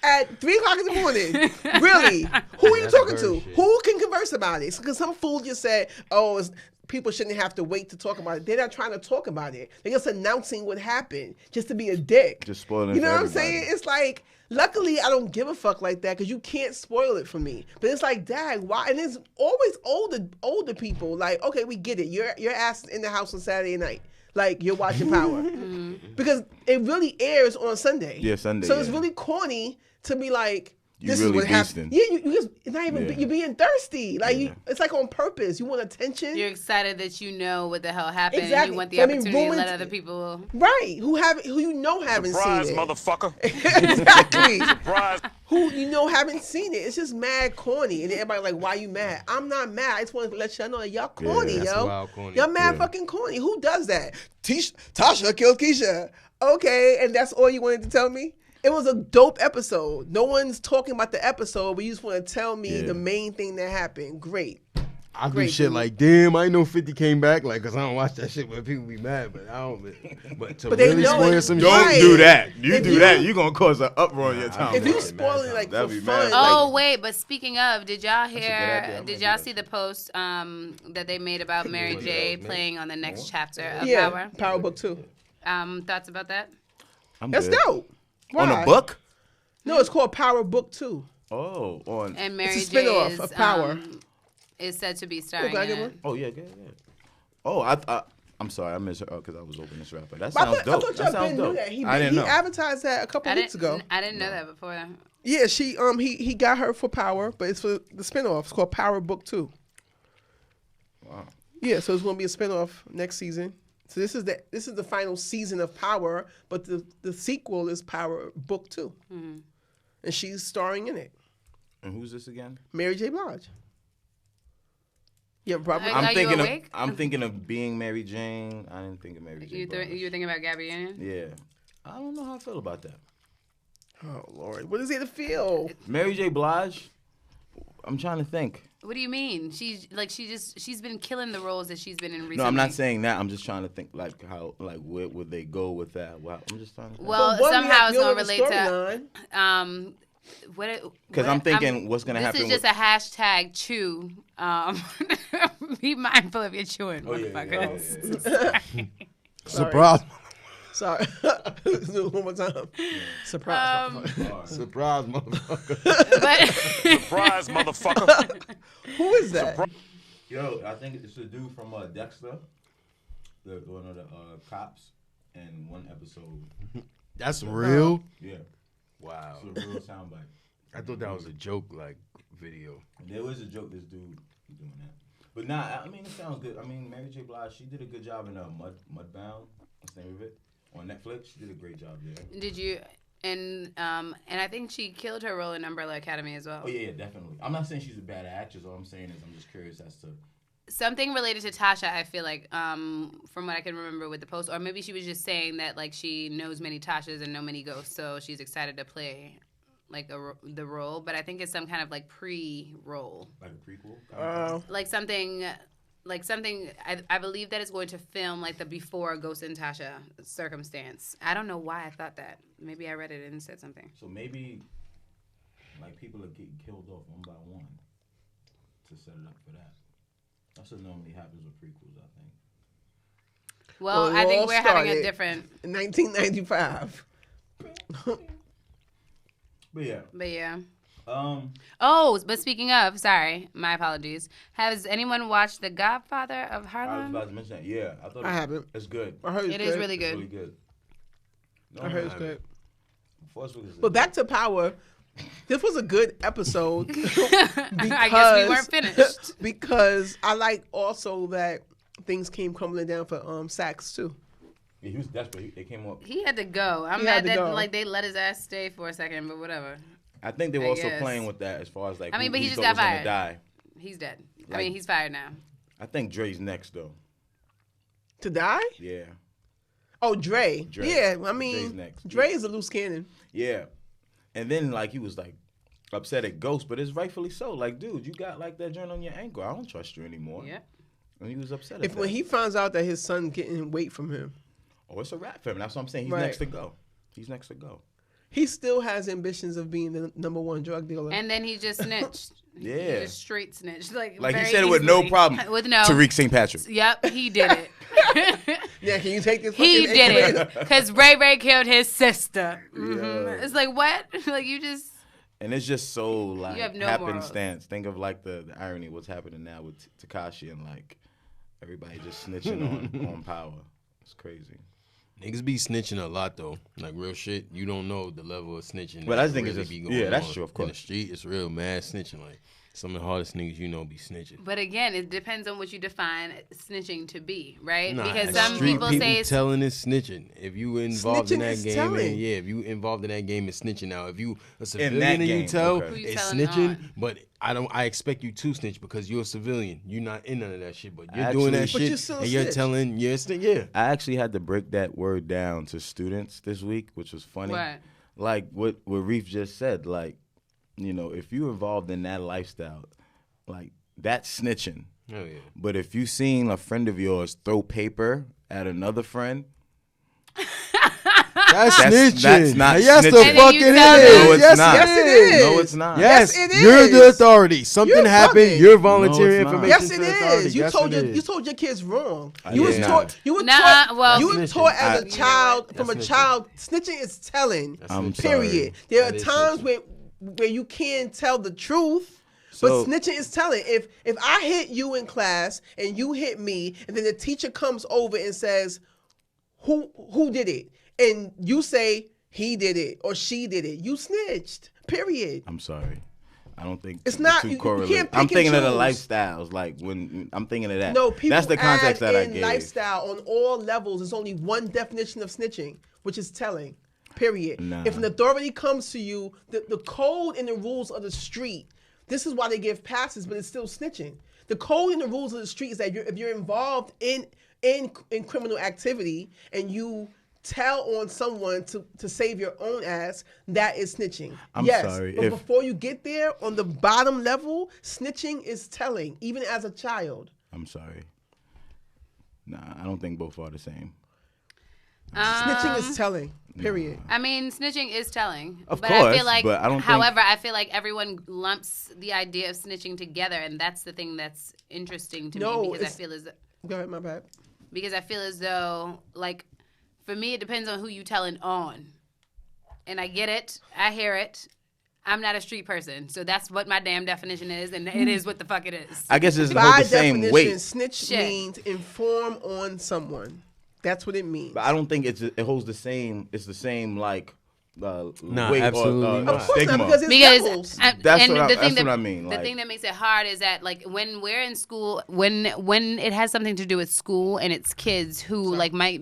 at 3 o'clock in the morning. Really? Who are you talking to? Shit. Who can converse about it? Because some fool just said, "Oh, people shouldn't have to wait to talk about it." They're not trying to talk about it. They're just announcing what happened, just to be a dick. Just spoiling. You know what I'm saying? It's like. Luckily, I don't give a fuck like that because you can't spoil it for me. But it's like, dang, why? And it's always older people. Like, okay, we get it. Your ass is in the house on Saturday night. Like, you're watching Power. Because it really airs on Sunday. Yeah, Sunday. So it's really corny to be like, this really is what happened. Yeah, you just, it's not even, you're being thirsty. Like, it's like on purpose. You want attention. You're excited that you know what the hell happened. Exactly. And you want the opportunity to let other people. Right. Who you know haven't Surprise, seen it. motherfucker. Exactly. Surprise. Who you know haven't seen it. It's just mad corny. And everybody like, why you mad? I'm not mad. I just want to let y'all know that y'all corny, yo. Corny. Y'all mad fucking corny. Who does that? Tasha killed Keisha. Okay, and that's all you wanted to tell me? It was a dope episode. No one's talking about the episode, but you just want to tell me the main thing that happened. Great. I do shit like, damn, I know 50 came back, like, because I don't watch that shit where people be mad, but I don't. But to really spoil some shit. Don't do that. You do that, you're going to cause an uproar in your town. If you spoil it, like, for fun. Oh, wait, but speaking of, did y'all see the post that they made about Mary J. playing on the next chapter of Power? Power Book 2. Thoughts about that? That's dope. Why? On a book? No, it's called Power Book 2. Oh, on. And Mary it's a spinoff of Power. Is said to be starring in it. Oh, yeah. Oh, I'm sorry, I missed her because I was opening this rapper. That sounds dope. I thought y'all knew that. He advertised that a couple weeks ago. I didn't know that before. Yeah, he got her for Power, but it's for the spinoff. It's called Power Book 2. Wow. Yeah, so it's going to be a spinoff next season. So this is the final season of Power, but the sequel is Power Book 2. Mm-hmm. And she's starring in it. And who's this again? Mary J. Blige. Yeah, probably. I'm thinking of being Mary Jane. I didn't think of Mary J. Blige. You were thinking about Gabby Union? Yeah. I don't know how I feel about that. Oh, Lord. What is it to feel? Mary J. Blige? I'm trying to think. What do you mean? She's been killing the roles that she's been in recently. No, I'm not saying that. I'm just trying to think like where would they go with that? Wow, I'm just trying to think. Well, somehow it's gonna relate to because I'm thinking what's gonna happen. This is just a hashtag chew. Be mindful of your chewing, motherfuckers. Yeah. Surprise. Sorry. One more time. Surprise, motherfucker. Surprise, motherfucker. Surprise, motherfucker. Who is that? Yo, I think it's a dude from Dexter. One of the cops in one episode. That's real? Yeah. Wow. It's a real soundbite. I thought that was a joke, like, video. There was a joke, this dude doing that. But nah, I mean, it sounds good. I mean, Mary J. Blige, she did a good job in Mudbound. What's the name of it? On Netflix, she did a great job there. Did you? And I think she killed her role in Umbrella Academy as well. Oh yeah, definitely. I'm not saying she's a bad actress. All I'm saying is I'm just curious as to something related to Tasha. I feel like from what I can remember with the post, or maybe she was just saying that like she knows many Tashas and know many ghosts, so she's excited to play like the role. But I think it's some kind of like pre-role, like a prequel, like something. Like something, I believe that it's going to film like the before Ghost and Tasha circumstance. I don't know why I thought that. Maybe I read it and said something. So maybe like people are getting killed off one by one to set it up for that. That's what normally happens with prequels, I think. Well, I think we're having a different... In 1995. But yeah. But speaking of, sorry, my apologies. Has anyone watched The Godfather of Harlem? I was about to mention that. Yeah, I haven't. It's good. I heard it is really good. It's really good. No, I heard it's good. But back to Power. This was a good episode. I guess we weren't finished. Because I like also that things came crumbling down for Sax too. Yeah, he was desperate. They came up. He had to go. I'm mad that like they let his ass stay for a second, but whatever. I think they were also playing with that as far as like. I mean, but he just got fired. He's dead. Like, I mean, he's fired now. I think Dre's next though. To die? Yeah. Oh, Dre. Yeah, I mean, Dre is a loose cannon. Yeah. And then, like, he was, like, upset at Ghost, but it's rightfully so. Like, dude, you got, like, that joint on your ankle. I don't trust you anymore. Yeah. And he was upset at that. When he finds out that his son getting weight from him. Oh, it's a wrap for him. That's what I'm saying. He's next to go. He's next to go. He still has ambitions of being the #1 drug dealer. And then he just snitched. Yeah. He just straight snitched. Like he very said it with easily. no problem. With no. Tariq St. Patrick. Yep, he did it. Yeah, can you take this? He did it. Because Ray killed his sister. Yeah. It's like, what? Like, you just. And it's just so, like, You have no happenstance. Think of, like, the irony of what's happening now with Tekashi and, like, everybody just snitching on Power. It's crazy. Niggas be snitching a lot though, like real shit. You don't know the level of snitching. But I think really it's just, be going that's on true, of course. In the street, it's real mad snitching. Like some of the hardest niggas you know be snitching. But again, it depends on what you define snitching to be, right? Nah, because some people say telling is snitching. If you involved in that game, telling. if you involved in that game, it's snitching. Now, if you a civilian that and you game, tell, okay. you it's telling snitching. on? But I expect you to snitch because you're a civilian. You're not in none of that shit. But you're Actually- doing that But shit you're still a and you're snitch. telling, yeah. I actually had to break that word down to students this week, which was funny. What? Like what Reef just said, like, you know, if you're involved in that lifestyle, like, that's snitching. Oh yeah. But if you seen a friend of yours throw paper at another friend, That's snitching. that's not yes, the snitching. And then fuck you it is. tell them- No, it's yes, not. Yes, it is. No, it's not. Yes, Yes, it you're the is. authority. Something You're happened. bugging. You're volunteering No, it's not. information. Yes, to it the authority. is. You Yes, told it is. your kids wrong. I You was did taught. not. You were Nah, taught. well- You were That's taught snitching. as a child. That's From a snitching. child, snitching is telling. I'm Period. sorry. There are That is times snitching. where you can't tell the truth. So- But snitching is telling. If I hit you in class and you hit me, and then the teacher comes over and says, "Who did it?" and you say he did it or she did it, you snitched. Period. I'm sorry. I don't think It's the not- two you correlate. can't pick I'm and thinking of the choose. lifestyles. Like when I'm thinking of that. No, people That's the context add that I in gave. lifestyle on all levels. There's only one definition of snitching, which is telling. Period. Nah. If an authority comes to you, the code and the rules of the street, this is why they give passes, but it's still snitching. The code and the rules of the street is that if you're involved in criminal activity and you tell on someone to save your own ass, that is snitching. I'm yes, sorry, but if- before you get there, on the bottom level, snitching is telling, even as a child. I'm sorry. Nah, I don't think both are the same. Snitching is telling. Period. I mean, snitching is telling. Of but I course, feel like, but I don't think- however, I feel like everyone lumps the idea of snitching together, and that's the thing that's interesting to No, me because I it's- feel as Go ahead, my bad. though, like, for me, it depends on who you telling on. And I get it. I hear it. I'm not a street person, so that's what my damn definition is, and it is what the fuck it is. I guess it's By hold the same definition, weight. snitch Shit. means inform on someone. That's what it means. But I don't think it holds the same. It's the same like Nah, weight absolutely or not. Of course stigma. not, because it's Because levels. That's what I mean, The like- thing that makes it hard is that, like, when we're in school, when it has something to do with school and it's kids who like might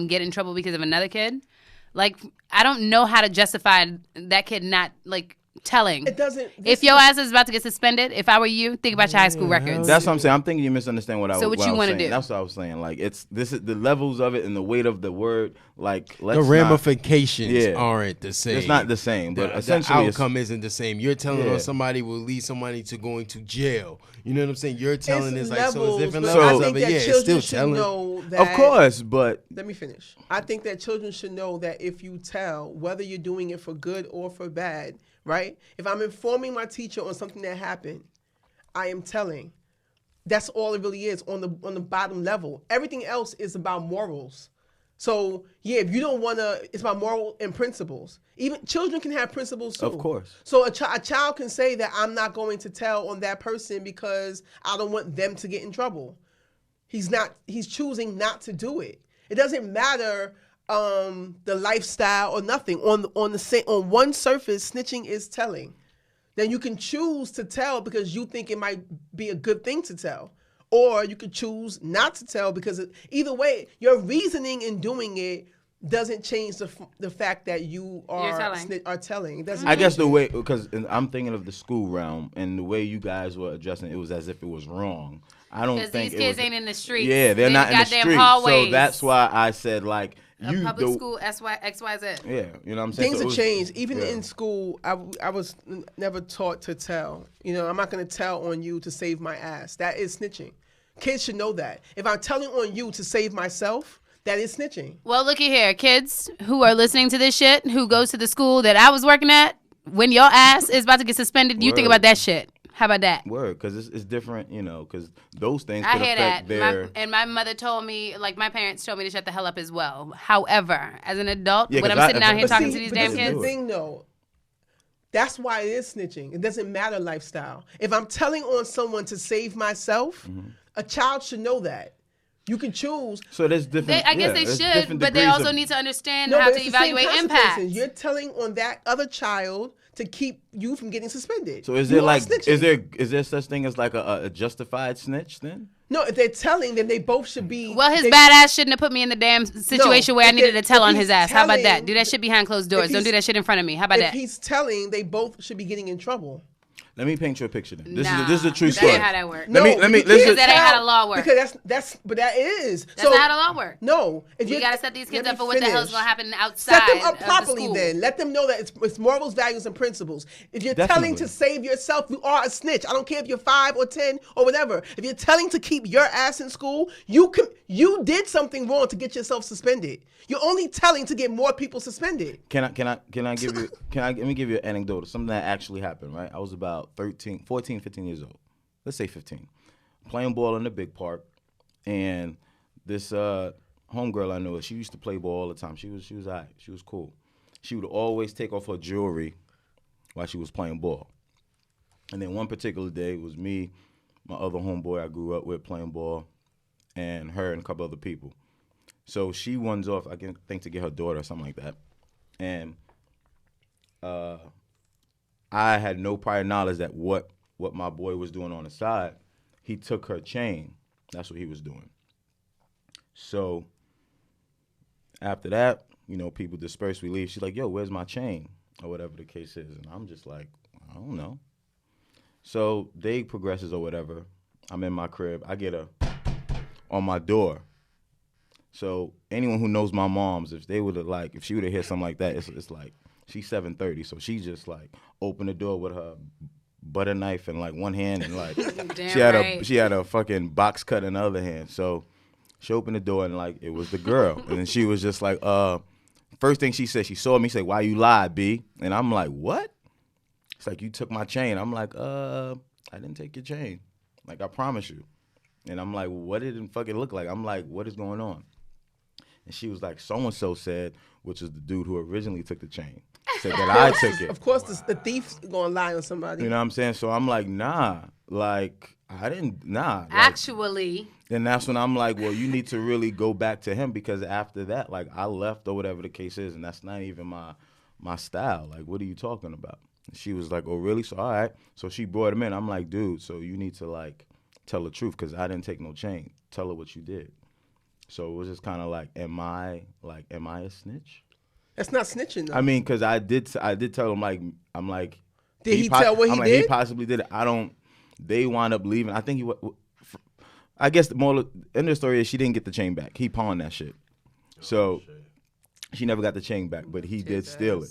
get in trouble because of another kid, like, I don't know how to justify that kid not like telling. It doesn't. If your ass is about to get suspended, if I were you, think about your high school records. That's what I'm saying. I'm thinking you misunderstand what I was. So what you I was wanna saying. do? That's what I was saying. Like this is the levels of it and the weight of the word. Like let's The not- ramifications Yeah. aren't the same. It's not the same, but the essentially outcome isn't the same. You're telling Yeah. on somebody will lead somebody to going to jail. You know what I'm saying? You're telling it's is like so it's different but levels I of think it. that Yeah, it's children still should telling. know that. Of course, but Let me finish. I think that children should know that if you tell, whether you're doing it for good or for bad, right? If I'm informing my teacher on something that happened, I am telling. That's all it really is on the bottom level. Everything else is about morals. So yeah, if you don't want to, it's about moral and principles. Even children can have principles too. Of course. So a child can say that I'm not going to tell on that person because I don't want them to get in trouble. He's choosing not to do it. It doesn't matter the lifestyle or nothing. On one surface, snitching is telling. Then you can choose to tell because you think it might be a good thing to tell. Or you could choose not to tell because either way, your reasoning in doing it doesn't change the fact that you are telling. It doesn't. I guess the way, because I'm thinking of the school realm and the way you guys were addressing it was as if it was wrong. I don't think these kids ain't in the streets. Yeah, they're not in the streets. Hallways. So that's why I said like public school XYZ. Yeah, you know what I'm saying. Things have changed. Even in school, I was never taught to tell. You know, I'm not going to tell on you to save my ass. That is snitching. Kids should know that. If I'm telling on you to save myself, that is snitching. Well, looky here, kids who are listening to this shit, who goes to the school that I was working at, when your ass is about to get suspended, you think about that shit. How about that? Word, because it's different, you know, because those things could affect their... And my mother told me, like, my parents told me to shut the hell up as well. However, as an adult, when I'm sitting down here talking to these damn kids... The thing, though, that's why it is snitching. It doesn't matter lifestyle. If I'm telling on someone to save myself, a child should know that. You can choose. So there's different... I guess they should, but they also need to understand how to evaluate impact. You're telling on that other child to keep you from getting suspended. So is there is there such thing as like a justified snitch then? No, if they're telling, then they both should be. Well, his badass shouldn't have put me in the damn situation where I needed to tell on his ass. How about that? Do that shit behind closed doors. Don't do that shit in front of me. How about that? If he's telling, they both should be getting in trouble. Let me paint you a picture then. This is a true story. That ain't how that works. Let me because that ain't how the law works. Because but that is. That's not how the law works. No. If you gotta set these kids up for what the hell's gonna happen outside. Set them up properly of the then. Let them know that it's morals, values, and principles. If you're telling to save yourself, you are a snitch. I don't care if you're 5 or 10 or whatever. If you're telling to keep your ass in school, you did something wrong to get yourself suspended. You're only telling to get more people suspended. Let me give you an anecdote of something that actually happened, right? I was about 14, 15 years old. Let's say 15. Playing ball in the big park, and this homegirl I knew, she used to play ball all the time. She was all right. She was cool. She would always take off her jewelry while she was playing ball. And then one particular day, it was me, my other homeboy I grew up with playing ball, and her and a couple other people. So she runs off, I think, to get her daughter or something like that. And I had no prior knowledge that what my boy was doing on the side. He took her chain. That's what he was doing. So after that, you know, people disperse, we leave. She's like, yo, where's my chain? Or whatever the case is. And I'm just like, I don't know. So day progresses or whatever. I'm in my crib. I get on my door. So anyone who knows my moms, if she would have hit something like that, it's like, she's 7:30, so she just like opened the door with her butter knife in like one hand and like she had a fucking box cut in the other hand. So she opened the door and like it was the girl, and then she was just like, first thing she said, she saw me, say, "Why you lied, B?" And I'm like, "What?" It's like, "You took my chain." I'm like, I didn't take your chain. Like, I promise you. And I'm like, what did it fucking look like? I'm like, what is going on? And she was like, so-and-so said, which is the dude who originally took the chain, said that I took it. Of course, the thief's going to lie on somebody. You know what I'm saying? So I'm like, nah. Like, I didn't, nah. Like, actually. Then that's when I'm like, well, you need to really go back to him, because after that, like, I left or whatever the case is, and that's not even my style. Like, what are you talking about? And she was like, oh, really? So, all right. So she brought him in. I'm like, dude, so you need to, like, tell the truth, because I didn't take no chain. Tell her what you did. So it was just kind of like, am I a snitch? That's not snitching, though. I mean, because I did tell him, like, I'm like, did he tell what he did? He possibly did it. They wound up leaving. I think I guess the moral end of the story is she didn't get the chain back. He pawned that shit. So she never got the chain back, but he did steal it.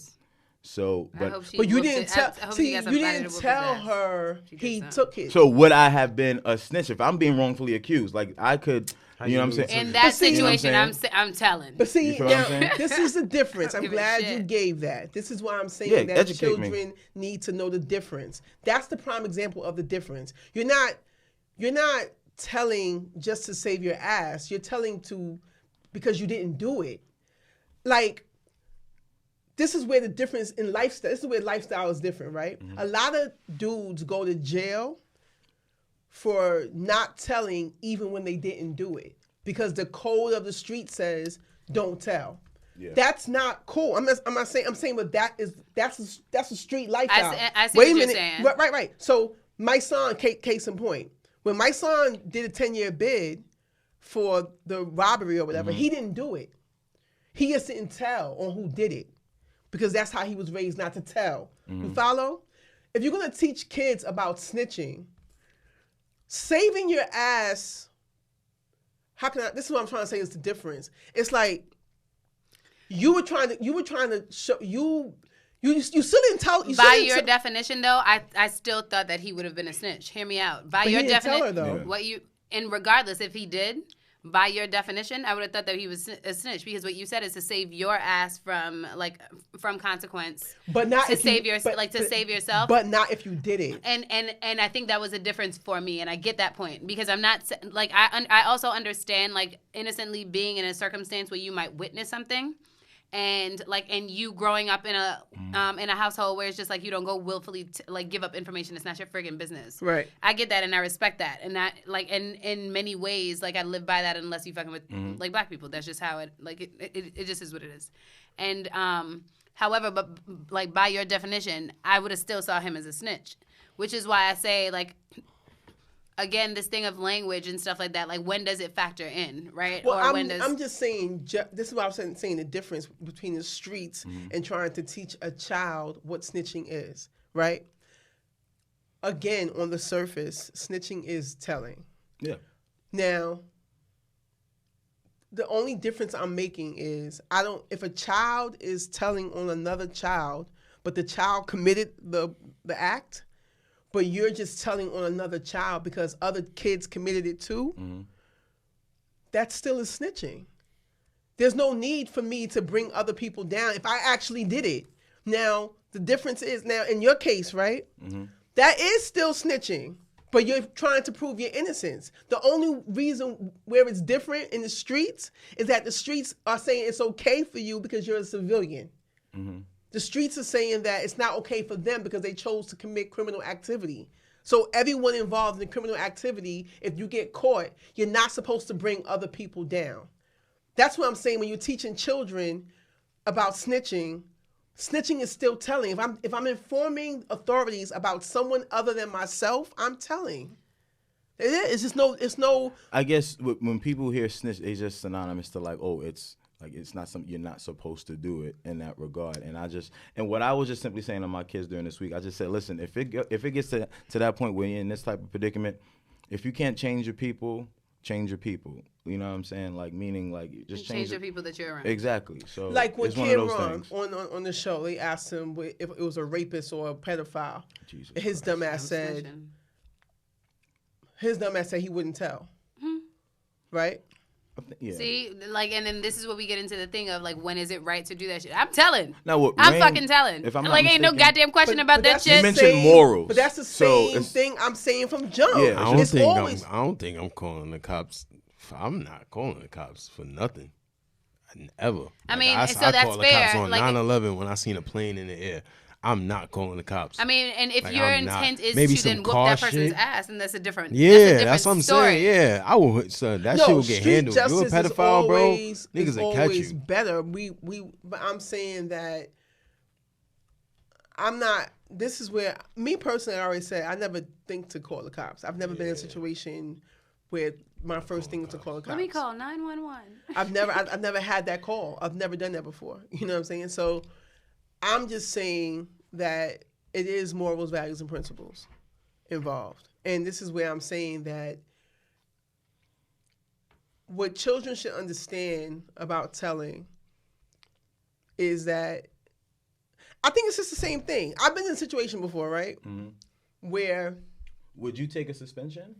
So, but you didn't tell. See, you didn't tell her he took it. So would I have been a snitch if I'm being wrongfully accused? Like, I could. You know what I'm saying? In that situation, I'm telling. But see, now, this is the difference. I'm glad you gave that. This is why I'm saying that children need to know the difference. That's the prime example of the difference. You're not telling just to save your ass. You're telling because you didn't do it. Like, this is where the difference in lifestyle, this is where lifestyle is different, right? Mm-hmm. A lot of dudes go to jail for not telling even when they didn't do it, because the code of the street says don't tell. Yeah. That's not cool. I'm saying, but that's a street lifestyle. I see Wait what a minute. You're saying. Right. So my son, case in point, when my son did a 10-year bid for the robbery or whatever, he didn't do it. He just didn't tell on who did it because that's how he was raised, not to tell. You follow? If you're going to teach kids about snitching, saving your ass, this is what I'm trying to say is the difference. It's like you were trying to show, you still didn't tell. By your definition, though, I still thought that he would have been a snitch. Hear me out. By your definition, and regardless if he did, by your definition, I would have thought that he was a snitch because what you said is to save your ass from consequence. But not to save yourself. But not if you did it. And I think that was a difference for me, and I get that point because I'm not like I also understand like innocently being in a circumstance where you might witness something. And you growing up in a household where it's just like you don't go willfully give up information. It's not your friggin' business. Right. I get that and I respect that. And that in many ways I live by that unless you fucking with black people. That's just how it just is what it is. And however, but by your definition, I would have still saw him as a snitch, which is why I say again, this thing of language and stuff like that, when does it factor in, right? Well, or I'm just saying, this is what I'm saying, the difference between the streets and trying to teach a child what snitching is, right? Again, on the surface, snitching is telling. Yeah. Now, the only difference I'm making is if a child is telling on another child, but the child committed the act, but you're just telling on another child because other kids committed it too, that still is snitching. There's no need for me to bring other people down if I actually did it. Now, the difference is, in your case, right, that is still snitching, but you're trying to prove your innocence. The only reason where it's different in the streets is that the streets are saying it's okay for you because you're a civilian. The streets are saying that it's not okay for them because they chose to commit criminal activity. So everyone involved in criminal activity, if you get caught, you're not supposed to bring other people down. That's what I'm saying when you're teaching children about snitching. Snitching is still telling. If I'm informing authorities about someone other than myself, I'm telling. It's just no. I guess when people hear snitch, it's just synonymous to it's not something you're not supposed to do it in that regard. And what I was just simply saying to my kids during this week, I just said, listen, if it gets to that point where you're in this type of predicament, if you can't change your people, change your people. You know what I'm saying? Meaning just change the people that you're around. Exactly. So when Cameron on the show, they asked him if it was a rapist or a pedophile. His dumb ass said he wouldn't tell. Right? Yeah. See, and then this is what we get into the thing of when is it right to do that shit? I'm telling. Now, I'm fucking telling. If I'm not ain't no goddamn question about that shit. You mentioned morals, but that's the same thing I'm saying from jump. Yeah, I don't think I'm calling the cops. I'm not calling the cops for nothing. Never. I mean, I so that's called fair. The cops on 9/11 when I seen a plane in the air. I'm not calling the cops. I mean, and if your intent is Maybe to then whoop that person's ass, and that's a different that's what I'm story. saying. Yeah, I will. So that shit will get handled. You're a pedophile, bro. Niggas will catch you. Better. But I'm saying that I'm not. This is where me personally, I already said I never think to call the cops. I've never been in a situation where my first thing was to call the cops. Let me call 911. I've never had that call. I've never done that before. You know what I'm saying? So I'm just saying that it is morals, values, and principles involved. And this is where I'm saying that what children should understand about telling is that I think it's just the same thing. I've been in a situation before, right? Where would you take a suspension?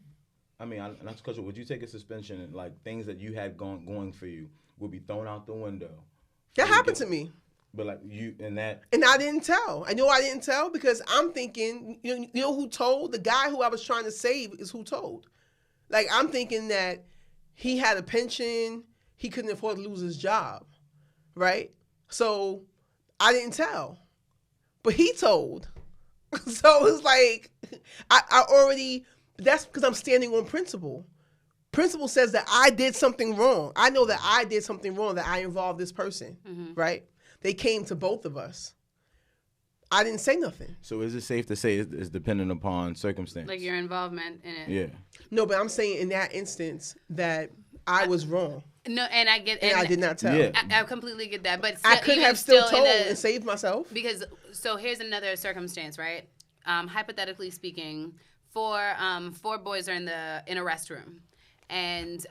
I mean, not to cut you. Would you take a suspension and things that you had going for you would be thrown out the window? That happened to me. But and I didn't tell. I know I didn't tell because I'm thinking, you know who told? The guy who I was trying to save is who told. I'm thinking that he had a pension, he couldn't afford to lose his job, right? So I didn't tell, but he told. So it's I already. That's because I'm standing on principle. Principle says that I did something wrong. I know that I did something wrong, that I involved this person, right? They came to both of us. I didn't say nothing. So is it safe to say it's dependent upon circumstance? Your involvement in it. Yeah. No, but I'm saying in that instance that I was wrong. No, and I get, and I did not tell. Yeah. I completely get that, but still, I could have still told and saved myself. Because so here's another circumstance, right? Hypothetically speaking, four boys are in a restroom, and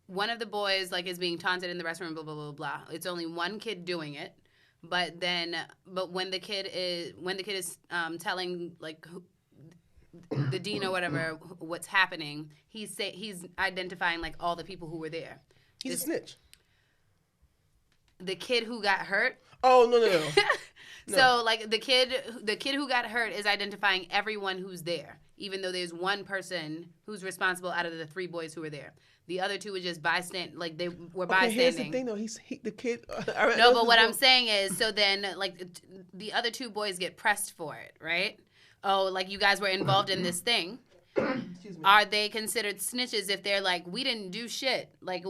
one of the boys like is being taunted in the restroom, blah blah blah blah. It's only one kid doing it, but when the kid is telling like the dean or whatever what's happening, he's identifying like all the people who were there. He's a snitch. The kid who got hurt. Oh no. No. So like the kid who got hurt is identifying everyone who's there, even though there's one person who's responsible out of the 3 boys who were there. The other 2 were just bystand, like they were bystanding. Here's the thing, though. The kid. No, but what I'm saying is, so then like the other 2 boys get pressed for it, right? Oh, like you guys were involved in this thing. Are they considered snitches if they're like, we didn't do shit? Like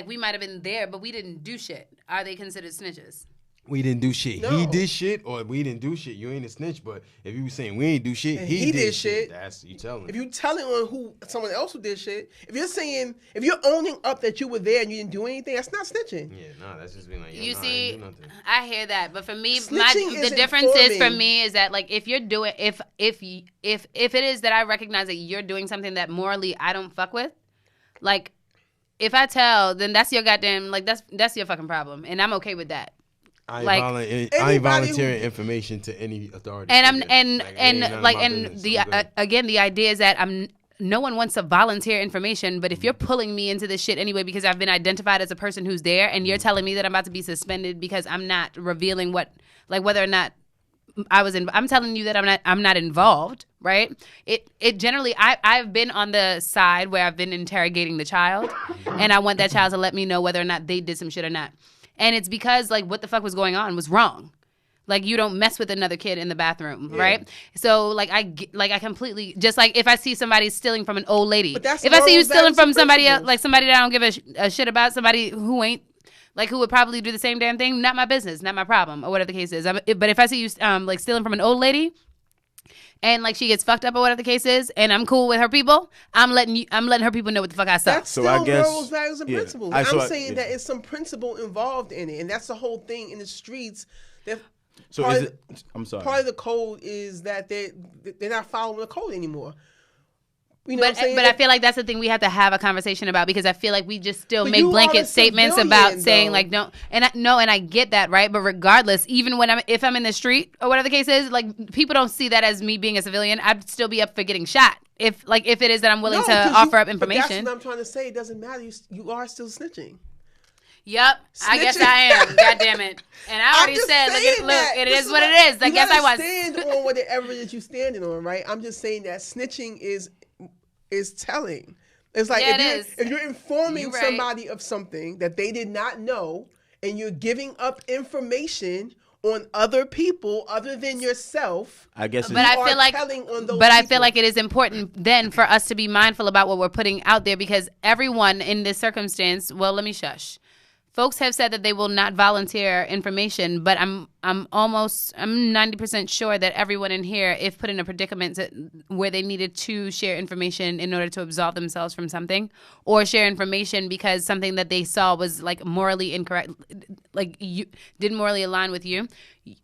we might have been there, but we didn't do shit. Are they considered snitches? We didn't do shit. No. He did shit, or we didn't do shit. You ain't a snitch. But if you were saying we ain't do shit, he did shit. That's you telling. If you telling on someone else who did shit, if you're owning up that you were there and you didn't do anything, that's not snitching. Yeah, that's just being like. You see, I hear that, but for me, the difference is for me is that like if you're doing if it is that I recognize that you're doing something that morally I don't fuck with, like if I tell, then that's your goddamn like that's your fucking problem, and I'm okay with that. I ain't volunteering information to any authority. And the idea is that no one wants to volunteer information, but if you're pulling me into this shit anyway because I've been identified as a person who's there, and you're telling me that I'm about to be suspended because I'm not revealing whether or not I'm telling you that I'm not involved, right? It generally I've been on the side where I've been interrogating the child, and I want that child to let me know whether or not they did some shit or not. And it's because, like, what the fuck was going on was wrong. Like, you don't mess with another kid in the bathroom, right? So, like, I completely, just like if I see somebody stealing from an old lady. But if I see you stealing from somebody else, like somebody that I don't give a shit about, somebody who ain't, like, who would probably do the same damn thing, not my business, not my problem, or whatever the case is. But if I see you, like, stealing from an old lady, and like she gets fucked up or whatever the case is, and I'm cool with her people, I'm letting her people know what the fuck I saw. That's still morals, values, and principles. I'm saying that it's some principle involved in it, and that's the whole thing in the streets. I'm sorry. Part of the code is that they're not following the code anymore. You know but I feel like that's the thing we have to have a conversation about, because I feel like we just still make blanket statements about saying like don't, and I get that, right? But regardless, even if I'm in the street or whatever the case is, like people don't see that as me being a civilian. I'd still be up for getting shot if it is that I'm willing to offer up information. But that's what I'm trying to say. It doesn't matter. You are still snitching. Yep, snitching. I guess I am. God damn it! And I already said, look, it is what it is. I guess I was. Stand on whatever it is you're standing on, right? I'm just saying that snitching is telling. It's like if you're informing somebody of something that they did not know, and you're giving up information on other people other than yourself. I guess. But I feel like it is important then for us to be mindful about what we're putting out there, because everyone in this circumstance. Well, let me shush. Folks have said that they will not volunteer information, but I'm 90% sure that everyone in here, if put in a predicament where they needed to share information in order to absolve themselves from something, or share information because something that they saw was like morally incorrect, like you didn't morally align with you,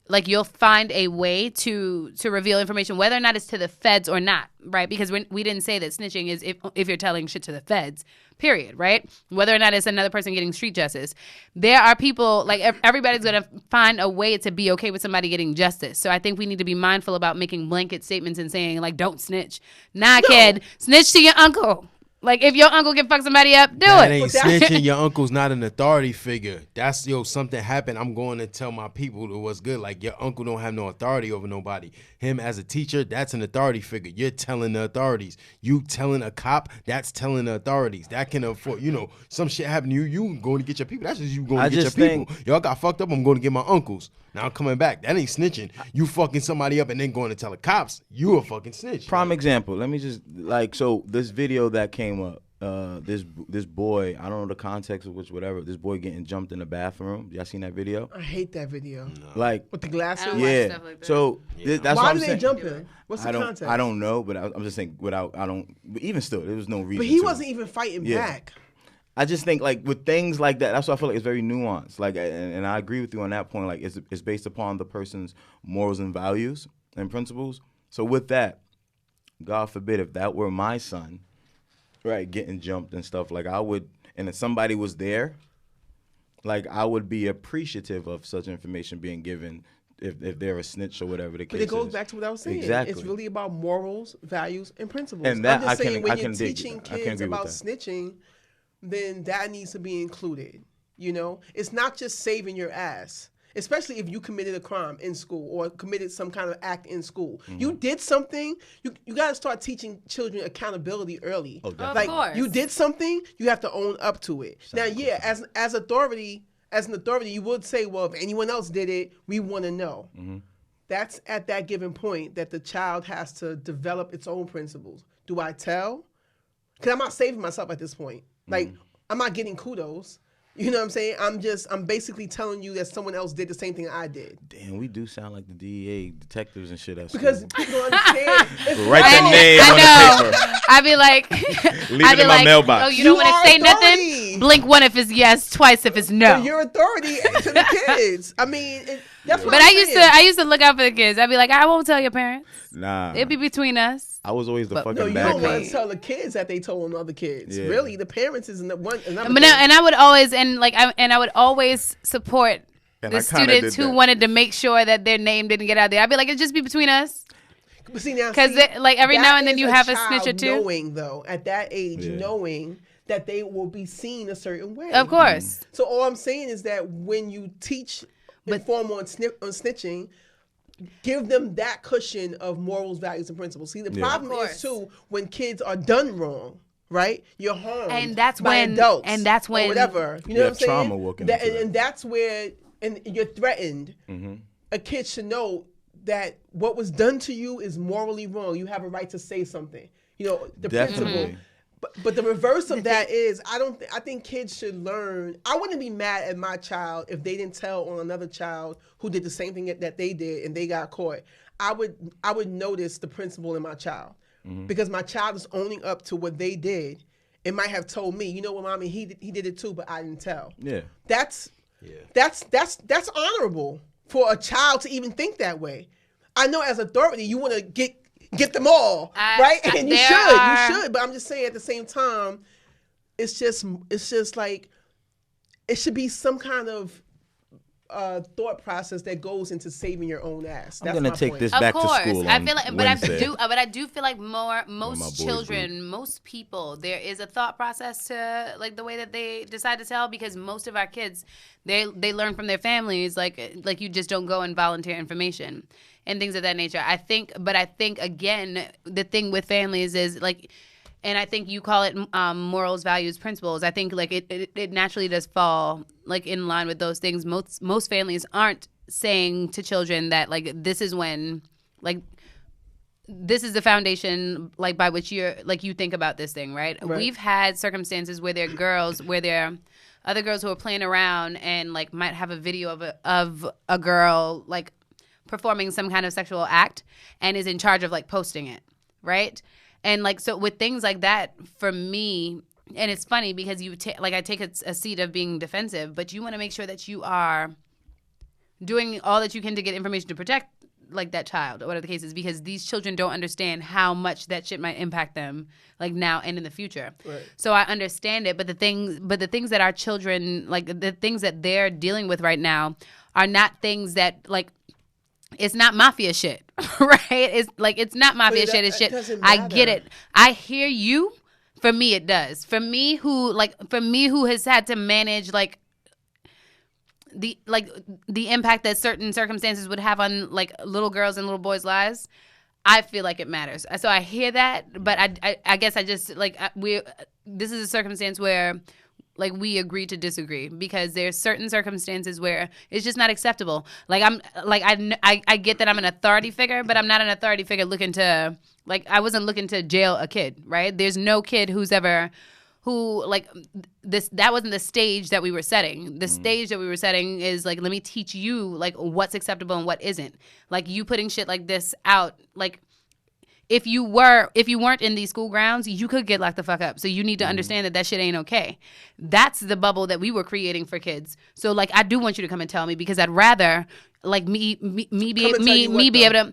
like you'll find a way to reveal information, whether or not it's to the feds or not, right? Because we didn't say that snitching is if you're telling shit to the feds, period, right? Whether or not it's another person getting street justice. There are people, like everybody's going to find a way to be okay with somebody getting justice. So I think we need to be mindful about making blanket statements and saying like, don't snitch. Kid, snitch to your uncle. Like, if your uncle can fuck somebody up, do it. That ain't snitching. Your uncle's not an authority figure. That's, something happened. I'm going to tell my people what's good. Like, your uncle don't have no authority over nobody. Him as a teacher, that's an authority figure. You're telling the authorities. You telling a cop, that's telling the authorities. That can afford, some shit happened to you. You going to get your people. That's just you going to get your people. Y'all got fucked up. I'm going to get my uncles. Now I'm coming back. That ain't snitching. You fucking somebody up and then going to tell the cops. You a fucking snitch. Prime example. Let me just so this video that came up this boy, I don't know the context of which, whatever. This boy getting jumped in the bathroom. Y'all seen that video? I hate that video. No. Like with the glasses. Yeah. Stuff like that. So that's why what I'm did saying. they jump in? What's the context? I don't know, but I'm just saying without. I don't. But even still, there was no reason. But he wasn't even fighting back. I just think like with things like that, that's why I feel like it's very nuanced. Like, and I agree with you on that point. Like, it's based upon the person's morals and values and principles. So with that, God forbid if that were my son, right, getting jumped and stuff, like I would, and if somebody was there, like I would be appreciative of such information being given if they're a snitch or whatever the case is. But it goes back to what I was saying. Exactly. It's really about morals, values, and principles. And that I'm just saying, when I you're can dig teaching that. I can kids agree with about that. snitching, then that needs to be included. You know, it's not just saving your ass. Especially if you committed a crime in school or committed some kind of act in school. Mm-hmm. You did something, you got to start teaching children accountability early. Oh, definitely. Like, of course. you did something, you have to own up to it. Now, yeah, as an authority, you would say, well, if anyone else did it, we want to know. Mm-hmm. That's at that given point that the child has to develop its own principles. Do I tell? Because I'm not saving myself at this point. Like, I'm not getting kudos. You know what I'm saying? I'm basically telling you that someone else did the same thing I did. Damn, we do sound like the DEA detectives and shit. Because people don't understand. Write their name on the paper. I'd be like, leave it in my mailbox. Oh, you don't want to say authority. nothing? Blink one if it's yes, twice if it's no. So you're authority to the kids. I mean, that's what But I'm saying. I used to look out for the kids. I'd be like, I won't tell your parents. Nah. It'd be between us. I was always the fucking No, you bad don't guy. want to tell the kids that they told on other kids. Yeah. Really, the parents is another But thing. and I would always I would always support And the I kinda students did who that. wanted to make sure that their name didn't get out there. I'd be like, it'd just be between us. But see, now, Because like every that now and then is you have a child snitch or two. Knowing though, at that age, Yeah. knowing that they will be seen a certain way. Of course. So all I'm saying is that when you teach, inform on snitching, give them that cushion of morals, values, and principles. See, the problem is too when kids are done wrong. Right, you're harmed, And that's by when- adults, and that's when- or whatever. You know what I'm saying? trauma working into that. And that's where, and you're threatened. Mm-hmm. A kid should know that what was done to you is morally wrong. You have a right to say something. You know, the Definitely. principle. But the reverse of that is, I think kids should learn. I wouldn't be mad at my child if they didn't tell on another child who did the same thing that they did and they got caught. I would notice the principle in my child because my child is owning up to what they did. It might have told me, you know what, mommy, he did it too, but I didn't tell. Yeah. That's honorable for a child to even think that way. I know as authority, you want to get them all, right? And you should. But I'm just saying at the same time, it's just like it should be some kind of thought process that goes into saving your own ass. That's I'm gonna take point. this Of back course, to school. I feel like, but Wednesday. I do feel like my most boys children, most people, there is a thought process to like the way that they decide to tell because most of our kids, they learn from their families, like you just don't go and volunteer information and things of that nature. I think again, the thing with families is like. And I think you call it morals, values, principles. I think like it naturally does fall like in line with those things. Most families aren't saying to children that like this is when like this is the foundation like by which you're like you think about this thing, right? We've had circumstances where there are other girls who are playing around and like might have a video of a girl like performing some kind of sexual act and is in charge of like posting it, right? And like so with things like that, for me, and it's funny because I take a seat of being defensive, but you want to make sure that you are doing all that you can to get information to protect like that child or whatever the case is, because these children don't understand how much that shit might impact them like now and in the future. Right. So I understand it, but the things that our children like the things that they're dealing with right now are not things that like. It's not mafia shit, right? It's not mafia shit. It's shit. I get it. I hear you. For me, it does. For me, who has had to manage like the impact that certain circumstances would have on like little girls and little boys' lives, I feel like it matters. So I hear that, but I guess I just like this is a circumstance where. Like we agree to disagree because there's certain circumstances where it's just not acceptable. Like I get that I'm an authority figure, but I'm not an authority figure looking to like I wasn't looking to jail a kid, right? There's no kid who's ever who like that wasn't the stage that we were setting. The stage that we were setting is like, let me teach you like what's acceptable and what isn't. Like you putting shit like this out, like if you weren't in these school grounds, you could get locked the fuck up. So you need to understand that shit ain't okay. That's the bubble that we were creating for kids. So like I do want you to come and tell me, because I'd rather like me be able to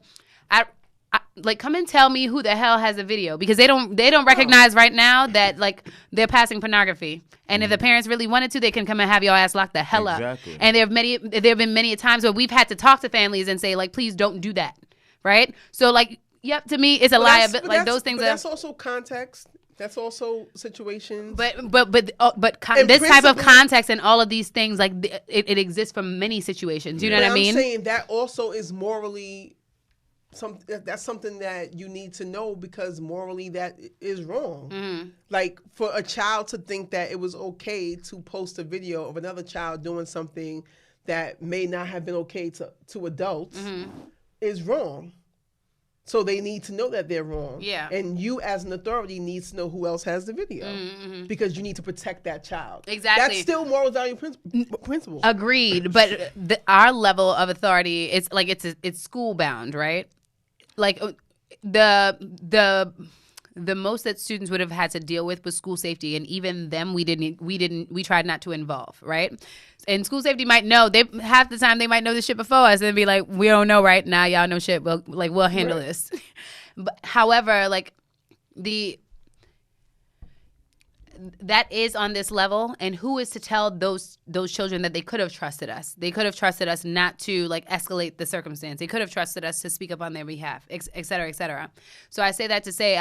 like come and tell me who the hell has a video, because they don't recognize right now that like they're passing pornography. And if the parents really wanted to, they can come and have your ass locked the hell up. And there have been many times where we've had to talk to families and say like, please don't do that. Right? So like, yep, to me it's a liability. Like those things. But that's also context. That's also situations. But this type of context and all of these things, like it exists for many situations. You know what I mean? I'm saying that also is morally that's something that you need to know, because morally that is wrong. Like for a child to think that it was okay to post a video of another child doing something that may not have been okay to adults is wrong. So they need to know that they're wrong. Yeah. And you as an authority needs to know who else has the video, because you need to protect that child. Exactly. That's still moral value principle. Agreed. But our level of authority is like it's school bound, right? Like the most that students would have had to deal with was school safety, and even them we tried not to involve, right? And school safety might know, half the time they might know this shit before us and be like, we don't know right now, y'all know shit, we'll handle this. But however, like that is on this level, and who is to tell those children that they could have trusted us? They could have trusted us not to like escalate the circumstance. They could have trusted us to speak up on their behalf, et cetera, et cetera. So I say that to say,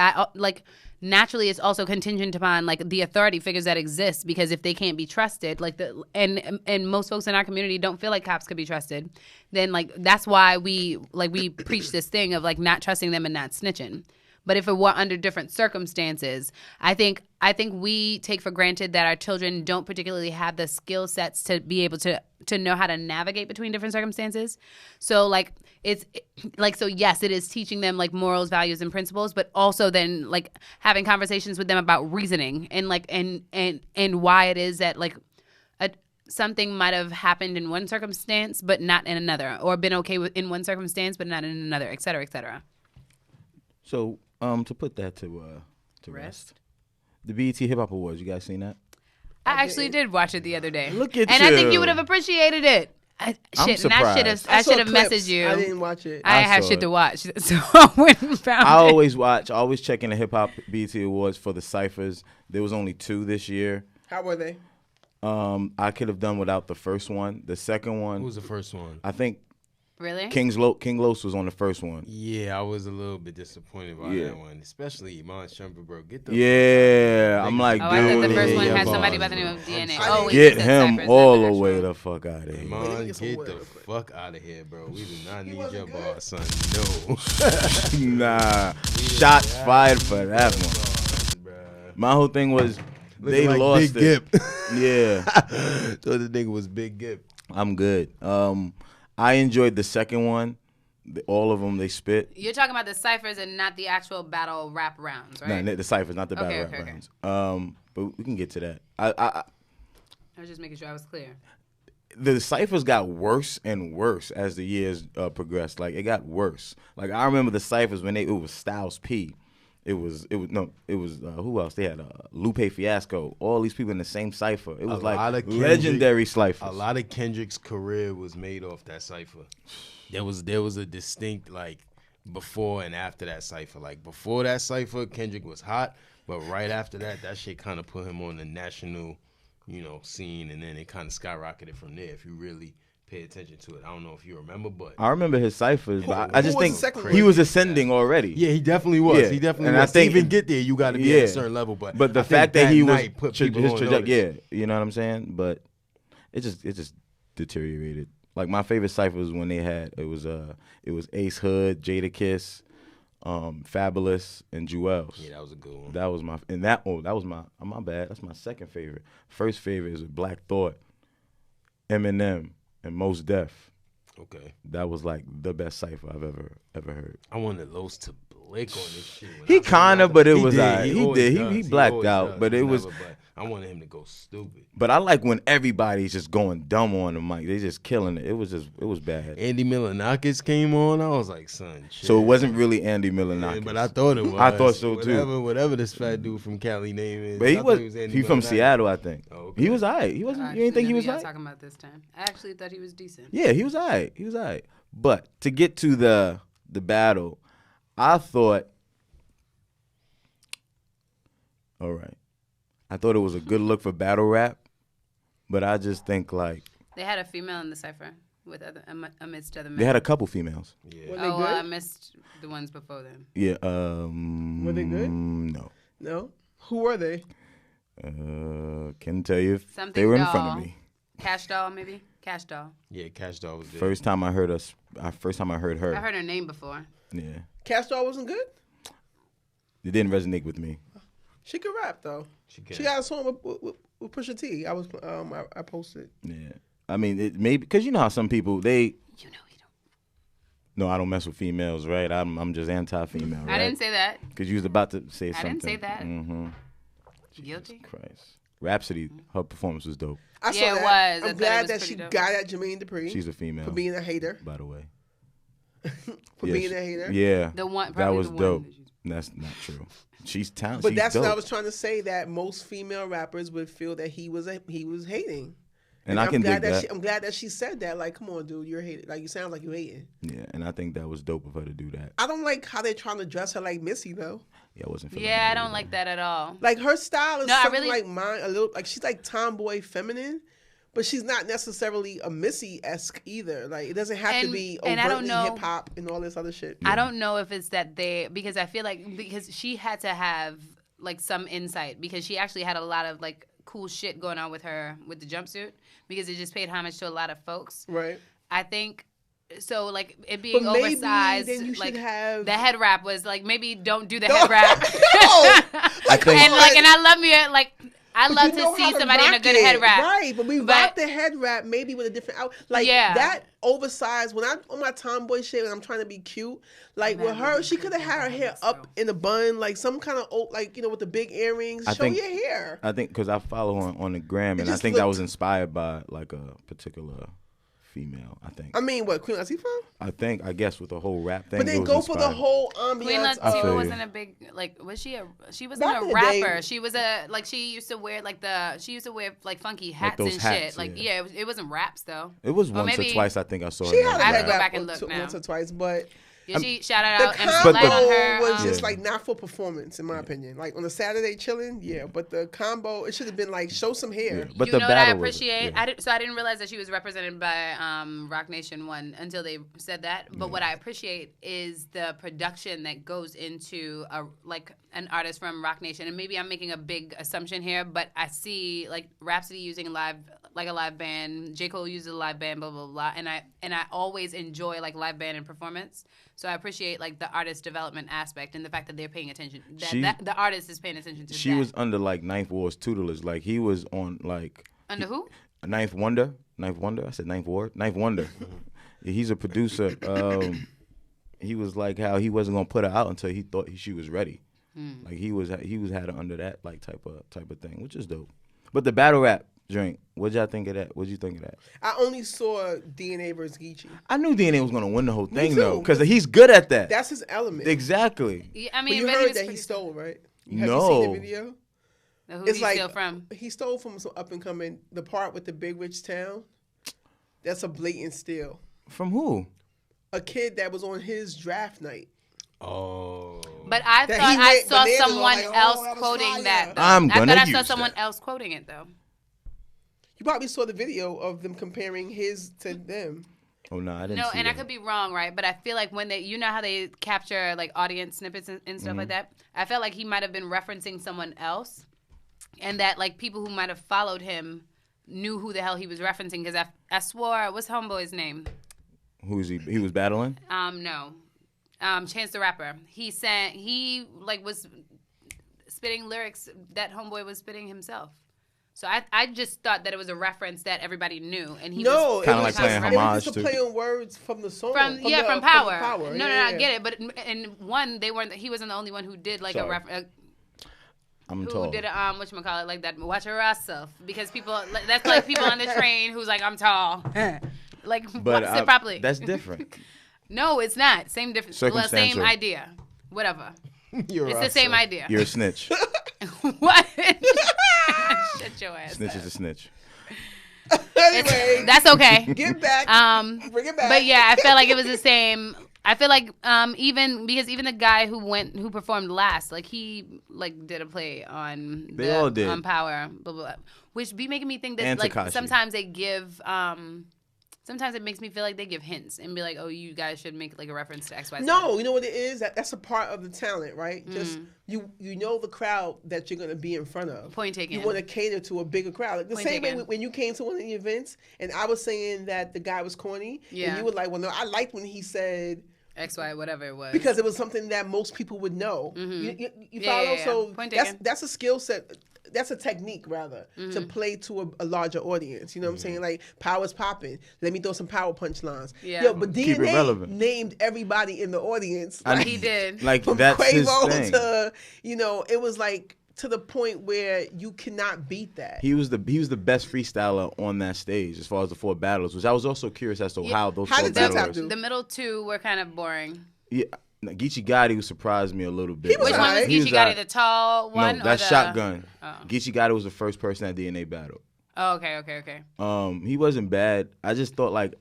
naturally it's also contingent upon like the authority figures that exist, because if they can't be trusted, like and most folks in our community don't feel like cops could be trusted, then like that's why we preach this thing of like not trusting them and not snitching. But if it were under different circumstances, I think we take for granted that our children don't particularly have the skill sets to be able to know how to navigate between different circumstances. So like so yes, it is teaching them like morals, values, and principles, but also then like having conversations with them about reasoning and like and why it is that like something might have happened in one circumstance but not in another, or been okay in one circumstance but not in another, et cetera, et cetera. So to put that to rest, the BET Hip Hop Awards, you guys seen that? I actually did watch it the other day. Look at and you. I think you would have appreciated it. I'm surprised. I should have messaged you. I didn't watch it. I have shit to watch, so I went and found it. I always check in the Hip Hop BET Awards for the ciphers. There was only 2 this year. How were they? I could have done without the first one. The second one. Who was the first one? I think. Really? King Los was on the first one. Yeah, I was a little bit disappointed by that one, especially Iman Shumpert, bro. Get the I'm like, dude. I thought the first one had somebody by the name of DNA. Get him all the way the fuck out of here. Iman, get the fuck out of here, bro. We do not need your boss, son. No. Nah. Shots fired for that one. My whole thing was they like lost Big it. Gip. Yeah. So the nigga was Big Gip. I'm good. I enjoyed the second one. All of them, they spit. You're talking about the ciphers and not the actual battle rap rounds, right? No, the ciphers, not the battle rap rounds. But we can get to that. I was just making sure I was clear. The ciphers got worse and worse as the years progressed. Like, it got worse. Like, I remember the ciphers when it was Styles P. It was who else? They had Lupe Fiasco. All these people in the same cipher. It was like legendary ciphers. A lot of Kendrick's career was made off that cipher. There was a distinct like before and after that cipher. Like before that cipher, Kendrick was hot, but right after that shit kind of put him on the national, scene, and then it kind of skyrocketed from there. If you really pay attention to it. I don't know if you remember, but I remember his ciphers, but I just think he was ascending already. Yeah, he definitely was. Yeah. He definitely was. I think to even get there, you got to be at a certain level. But the fact that he was put his trajectory, you know what I'm saying? But it just deteriorated. Like my favorite cipher was when they had it was Ace Hood, Jadakiss, Fabulous, and Jewels. Yeah, that was a good one. That was my my bad. That's my second favorite. First favorite is Black Thought, Eminem, and Mos Def. Okay. That was like the best cipher I've ever heard. I wanted Los to blick on this shit. He kind of, but it was he did. He blacked out, but it was. But I wanted him to go stupid. But I like when everybody's just going dumb on the mic. They just killing it. It was bad. Andy Milonakis came on. I was like, son. Chill. So it wasn't really Andy Milonakis. Yeah, but I thought it was. I thought so too. Whatever this fat dude from Cali name is. But he from Seattle, I think. Oh, okay. He was alright. He wasn't. You didn't think he was alright? Talking about this time. I actually thought he was decent. Yeah, he was alright. He was alright. But to get to the battle, I thought. All right. I thought it was a good look for battle rap, but I just think like they had a female in the cipher with amidst other men. They had a couple females. Yeah. I missed the ones before them. Yeah. Were they good? No. No. Who were they? Can't tell you if Something they were in doll. front of me. Cash Doll, maybe. Cash Doll. Yeah, Cash Doll was good. First time I heard her. I heard her name before. Yeah. Cash Doll wasn't good. It didn't resonate with me. She could rap though. She got a song with Pusha T. I posted. Yeah. I mean, it maybe because you know how some people they. You know he don't. No, I don't mess with females, right? I'm just anti-female. Right? I didn't say that. Because you was about to say something. I didn't say that. Mm-hmm. Guilty. Christ. Rhapsody, her performance was dope. I saw it that. was. I'm glad that she got at Jermaine Dupri. She's a female. For being a hater. By the way. Being a hater. Yeah. The one. That was dope. That's not true. She's talented. But that's dope. what I was trying to say. That most female rappers would feel that he was hating. And I can dig that. I'm glad that she said that. Like, come on, dude, you're hating. Like, you sound like you're hating. Yeah, and I think that was dope of her to do that. I don't like how they're trying to dress her like Missy though. Yeah, I wasn't. Yeah, I don't like that at all. Like her style is something like mine. A little like she's like tomboy, feminine. But she's not necessarily a Missy-esque either. Like, it doesn't have to be overtly hip-hop and all this other shit. I don't know if it's that because I feel like, because she had to have, like, some insight, because she actually had a lot of, like, cool shit going on with her, with the jumpsuit, because it just paid homage to a lot of folks. Right. I think... So, like, it being oversized, then you like, should have... the head wrap was, like, maybe don't do the head wrap. I think... And I love me, like... I love to see somebody in a good head wrap. Right, but we rock the head wrap maybe with a different out. Like that oversized, when I'm on my tomboy shit and I'm trying to be cute, like with her, she could have had her hair up in a bun, like some kind of old, like, you know, with the big earrings. Show your hair. I think because I follow her on the gram, and I think that was inspired by like a particular female, I think. I mean, what, Queen Latifah? I guess with the whole rap thing. But then go for the whole ambiance. Queen Latifah wasn't a big, like, she wasn't a rapper. She was she used to wear like funky hats and shit. Like, yeah, it wasn't raps though. It was once or twice I think I saw her. I have to go back and look now. Once or twice, but... Yeah, she shouted out the and combo on her. was just like not for performance, in my opinion. Like on a Saturday chilling, but the combo, it should have been like show some hair. Yeah, but you the know what I battle appreciate? I didn't realize that she was represented by Rock Nation 1 until they said that. But what I appreciate is the production that goes into an artist from Rock Nation. And maybe I'm making a big assumption here, but I see like Rhapsody using a live band, J. Cole uses a live band, blah blah blah. And I always enjoy like live band and performance. So I appreciate like the artist development aspect and the fact that they're paying attention. That the artist is paying attention to. She was under like Ninth Ward's tutelage. Like he was on like under who? Ninth Wonder. I said Ninth Ward. Ninth Wonder. He's a producer. He was like how he wasn't gonna put her out until he thought she was ready. Like he had her under that like type of thing, which is dope. But the battle rap drink, what'd y'all think of that? What'd you think of that? I only saw DNA versus Geechee. I knew DNA was gonna win the whole thing though, because he's good at that. That's his element. Exactly. Yeah, I mean, but you heard that he stole, right? Have you seen the video? Now, who did he steal from? He stole from some up and coming. The part with the big rich town. That's a blatant steal. From who? A kid that was on his draft night. Oh. But I thought I saw someone else quoting that. I saw someone else quoting it though. You probably saw the video of them comparing his to them. Oh no, I didn't. No, see and that. I could be wrong, right? But I feel like when you know how they capture like audience snippets and stuff like that. I felt like he might have been referencing someone else, and that like people who might have followed him knew who the hell he was referencing. Because I swore, what's Homeboy's name? Who's he? He was battling. No, Chance the Rapper. He was spitting lyrics that Homeboy was spitting himself. So I just thought that it was a reference that everybody knew, and he was kind of like playing homage to play on words from the song. From Power. No, yeah. I get it, but in one he wasn't the only one who did like a reference. I'm who tall. did it, whatchamacallit, like that, watch your ass self. Because people, that's like people on the train who's like, I'm tall. Like, watch it properly. That's different. No, it's not. Same difference. Well, same idea. Whatever. It's the same idea. You're a snitch. What? Shut your ass. Snitch is a snitch. Anyway, that's okay. Get back. Bring it back. But yeah, I felt like it was the same. I feel like even the guy who performed last, like he like did a play on on Power, blah, blah, blah, which be making me think that like sometimes they give sometimes it makes me feel like they give hints and be like, oh, you guys should make like a reference to XYZ. No, you know what it is? That's a part of the talent, right? Just you know the crowd that you're going to be in front of. Point taken. You want to cater to a bigger crowd. Like the same way when you came to one of the events and I was saying that the guy was corny, and you were like, well, no, I liked when he said XY, whatever it was. Because it was something that most people would know. You follow? So that's a skill set. That's a technique, rather, to play to a larger audience. You know what I'm saying? Like, Power's popping. Let me throw some power punchlines. Yeah. Yo, but DNA named everybody in the audience. Like, he did. Like, from that's Quavo his thing. to, it was like to the point where you cannot beat that. He was the best freestyler on that stage as far as the 4 battles, which I was also curious as to how those 4 battles. The middle 2 were kind of boring. Yeah. Geechee Gotti surprised me a little bit. Which one was Geechee Gotti? The tall one? No, that's Shotgun. Oh. Geechee Gotti was the first person at DNA battle. Oh, okay. He wasn't bad. I just thought like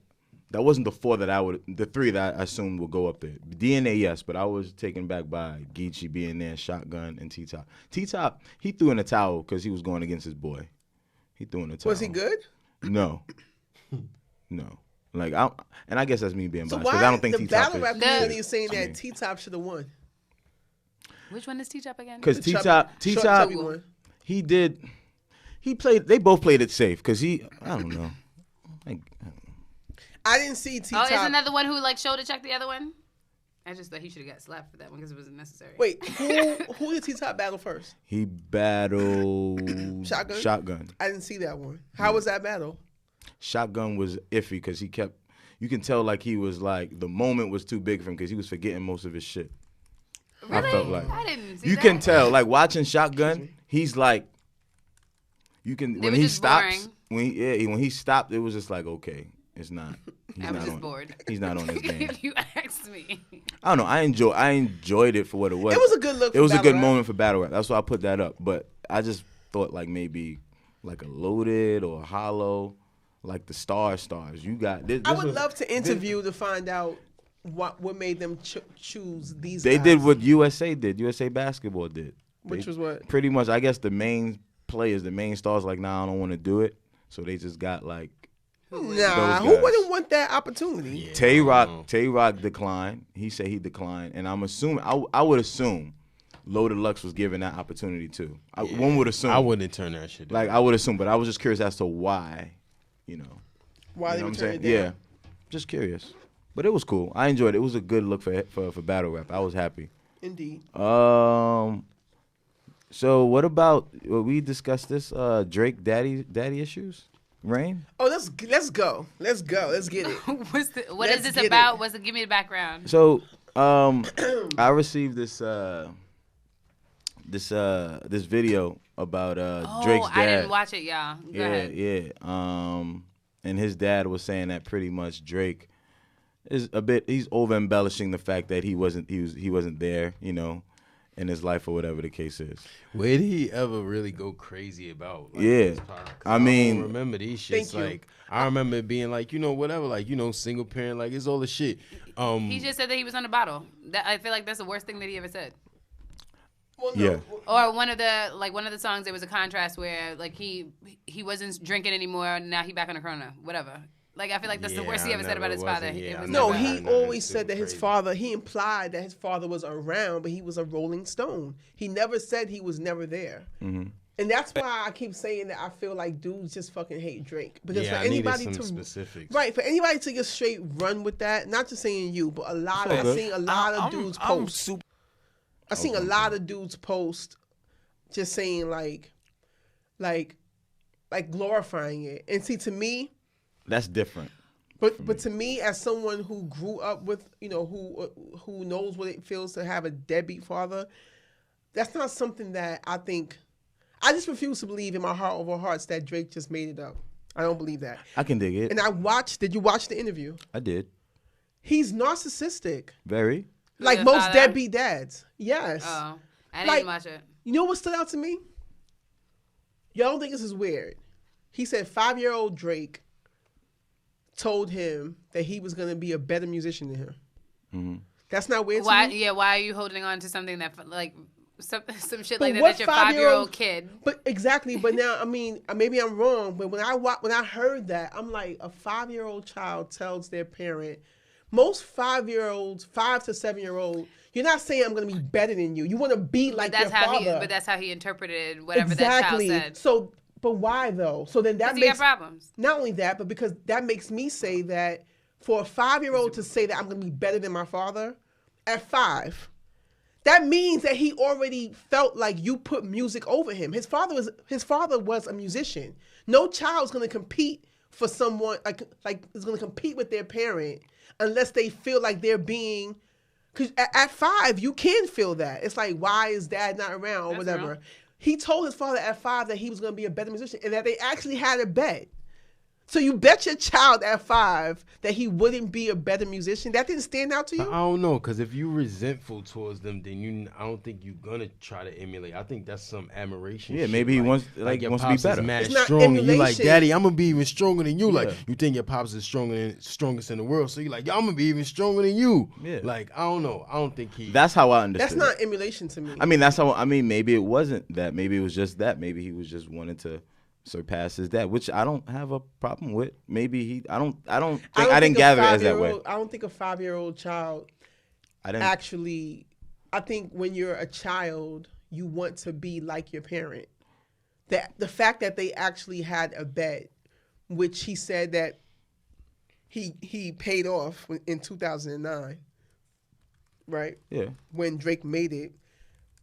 that wasn't the 4 that the 3 that I assumed would go up there. DNA, yes, but I was taken back by Geechee being there, Shotgun, and T-Top. T-Top, he threw in the towel because he was going against his boy. He threw in the towel. Was he good? No. Like I guess that's me being biased because I don't think T-Top. So why the battle rap community is saying that T-Top should have won? Which one is T-Top again? Because T-Top, he played. They both played it safe because I don't know. I didn't see T-Top. Oh, isn't that the one who like shoulder checked the other one? I just thought he should have got slapped for that one because it wasn't necessary. Wait, who did T-Top battle first? He battled Shotgun. I didn't see that one. How was that battle? Shotgun was iffy because you can tell like he was like the moment was too big for him because he was forgetting most of his shit. Really? I felt like I didn't see you that. can tell like watching Shotgun. He's like you can when he stops when he stopped it was just like okay it's not. I was just bored. He's not on his game. If you asked me. I don't know. I enjoyed it for what it was. It was a good look. It was a good moment for battle rap. That's why I put that up. But I just thought like maybe like a Loaded or a Hollow. Like the stars. You got this. I would love to interview to find out what made them choose these. They guys. did what USA did. USA Basketball did. Which was what? Pretty much, I guess the main players, the main stars, like, nah, I don't want to do it. So they just got like. Nah, who wouldn't want that opportunity? Yeah, Tay Rock declined. He said he declined, and I'm assuming I would assume Loaded Lux was given that opportunity too. One would assume. I wouldn't turn that shit down. Like I would assume, but I was just curious as to why. Why they turned it down? Yeah, just curious. But it was cool. I enjoyed it. It was a good look for battle rap. I was happy. Indeed. So what about we discussed this Drake daddy issues? Rain? Oh, let's go. Let's get it. What is this about? Give me the background. So I received this this video about Drake's dad. I didn't watch it, y'all. Go ahead. Yeah. And his dad was saying that pretty much Drake is he's over embellishing the fact that he wasn't there, in his life or whatever the case is. Where did he ever really go crazy about? Like, yeah. I mean, don't remember these shits. Like I remember it being like, whatever, like, single parent, like it's all the shit. He just said that he was on the bottle. I feel like that's the worst thing that he ever said. Well, no. Yeah. Or one of the songs, there was a contrast where like he wasn't drinking anymore. Now he back on the Corona, whatever. Like I feel like that's the worst he ever said about his father. No, he always said that his father. He implied that his father was around, but he was a Rolling Stone. He never said he was never there. Mm-hmm. And that's why I keep saying that I feel like dudes just fucking hate Drake. Because for anybody to specifics. Right, for anybody to just straight run with that, not just saying you, but I've seen a lot of dudes post. I've seen a lot of dudes post just saying like like glorifying it. And see, to me, that's different. But to me, as someone who grew up with, who knows what it feels to have a deadbeat father, that's not something that I think. I just refuse to believe in my heart over hearts that Drake just made it up. I don't believe that. I can dig it. And did you watch the interview? I did. He's narcissistic. Very. Like most deadbeat dads. Yes. Oh, I didn't watch it. You know what stood out to me? Y'all don't think this is weird. He said 5-year-old Drake told him that he was going to be a better musician than him. Mm-hmm. That's not weird to me? Yeah, why are you holding on to something that, like, some shit like that, that's your 5-year-old kid? But exactly, but now, I mean, maybe I'm wrong, but when I heard that, I'm like, a 5-year-old child tells their parent, most 5-year-olds, 5 to 7-year-old, you're not saying I'm going to be better than you. You want to be like your father. But that's how he interpreted whatever that child said. So, but why though? So then that makes problems. Not only that, but because that makes me say that for a 5-year-old to say that I'm going to be better than my father at 5, that means that he already felt like you put music over him. His father was a musician. No child's going to compete for someone like is going to compete with their parent unless they feel like they're being. Because at 5, you can feel that. It's like, why is dad not around or whatever. Real. He told his father at 5 that he was going to be a better musician and that they actually had a bet. So you bet your child at 5 that he wouldn't be a better musician? That didn't stand out to you? I don't know, because if you're resentful towards them, then I don't think you're going to try to emulate. I think that's some admiration. Yeah, maybe he wants to be better. Mad it's strong, and you're like, Daddy, I'm going to be even stronger than you. Yeah. Like, you think your pops is strongest in the world, so you're like, yo, I'm going to be even stronger than you. Yeah. Like, I don't know. I don't think he... That's how I understood That's not emulation to me. I mean, maybe it wasn't that. Maybe it was just that. Maybe he was just wanting to surpass his dad, which I don't have a problem with. Maybe I didn't gather it as that way. I don't think a 5-year-old child actually. I think when you're a child, you want to be like your parent. That the fact that they actually had a bet, which he said that he paid off in 2009, right? Yeah. When Drake made it,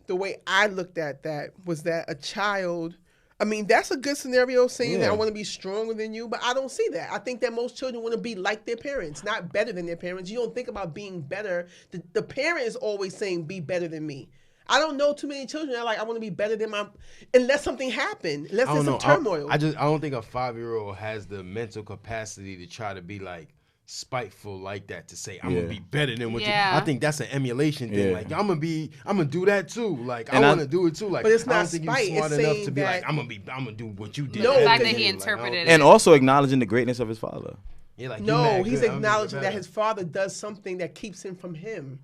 the way I looked at that was that a child. I mean, that's a good scenario saying that I want to be stronger than you, but I don't see that. I think that most children want to be like their parents, not better than their parents. You don't think about being better. The parent is always saying, be better than me. I don't know too many children that are like, I want to be better than unless something happened, unless there's some turmoil. I don't think a 5-year-old has the mental capacity to try to be like, spiteful like that to say I'm gonna be better than what you. I think that's an emulation thing. Like I'm gonna do that too. Like I want to do it too. Like but it's not I don't think spite. You're smart enough to be like I'm gonna do what you did. No, the fact that he interpreted it, and also acknowledging the greatness of his father. Yeah, like no, he's acknowledging that his father does something that keeps him from him.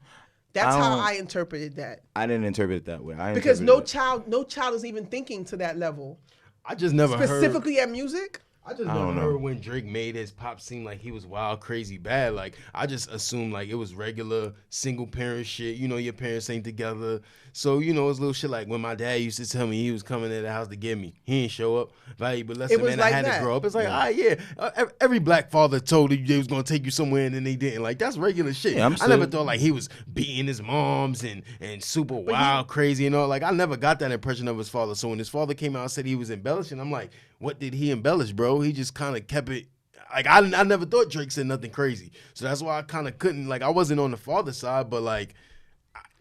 That's how I interpreted that. I didn't interpret it that way. Because no child is even thinking to that level. I just never specifically at music. I just never heard when Drake made his pop seem like he was wild, crazy, bad. Like, I just assumed, like, it was regular single parent shit. You know, your parents ain't together. So, you know, it's little shit like when my dad used to tell me he was coming to the house to get me. He ain't show up. Valuable lesson, man, like I had to grow up. It's like, every black father told you they was going to take you somewhere and then they didn't. Like, that's regular shit. Yeah, I never thought, like, he was beating his moms and super wild, crazy and all. Like, I never got that impression of his father. So when his father came out and said he was embellishing, I'm like, what did he embellish, bro? He just kind of kept it. Like, I never thought Drake said nothing crazy. So that's why I kind of couldn't, like, I wasn't on the father side, but, like,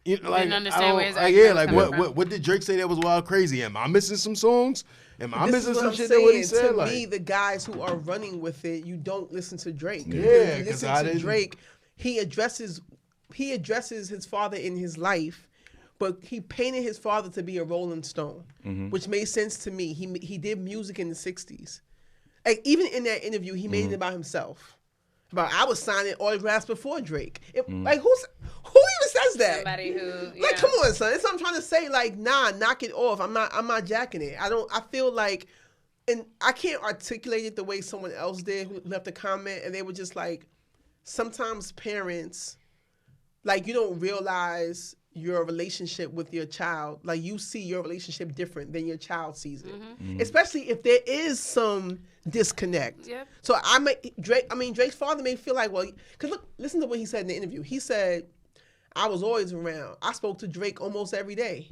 you know, like, didn't understand where his argument was coming from. What did Drake say that was wild crazy? Am I missing some songs? Am I missing some shit that what he said? To me, the guys who are running with it, you don't listen to Drake. Yeah, you listen to Drake, he addresses his father in his life, but he painted his father to be a Rolling Stone, which made sense to me. He did music in the 60s. Like, even in that interview, he made it about himself. About I was signing autographs before Drake. Like, who even says that? Somebody who like, come on, son. That's what I'm trying to say. Like, nah, knock it off. I'm not jacking it. I feel like, and I can't articulate it the way someone else did who left a comment, and they were just like, sometimes parents, like, you don't realize your relationship with your child, like you see your relationship different than your child sees it, especially if there is some disconnect. Yep. So Drake's father may feel like, well, because listen to what he said in the interview. He said, I was always around. I spoke to Drake almost every day.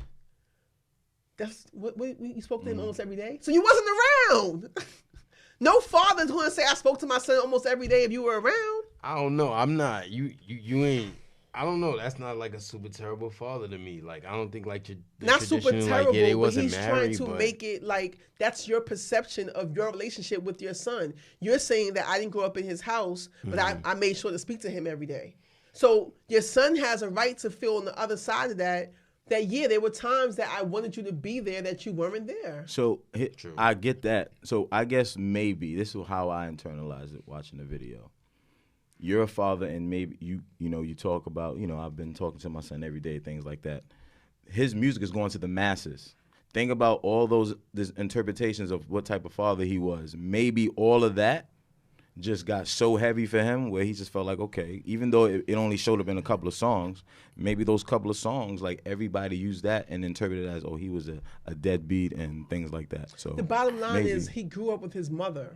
That's what you spoke to him almost every day? So you wasn't around. No father's going to say, I spoke to my son almost every day if you were around. I don't know. I'm not. You ain't. I don't know. That's not like a super terrible father to me. Like, I don't think like not super terrible, like, but he's trying to make it like that's your perception of your relationship with your son. You're saying that I didn't grow up in his house, but I made sure to speak to him every day. So your son has a right to feel on the other side of that yeah, there were times that I wanted you to be there that you weren't there. So I get that. So I guess maybe this is how I internalize it watching the video. You're a father, and maybe you talk about, I've been talking to my son every day, things like that. His music is going to the masses. Think about all those interpretations of what type of father he was. Maybe all of that just got so heavy for him where he just felt like, okay, even though it only showed up in a couple of songs, maybe those couple of songs, like everybody used that and interpreted it as, oh, he was a deadbeat and things like that. So the bottom line is he grew up with his mother.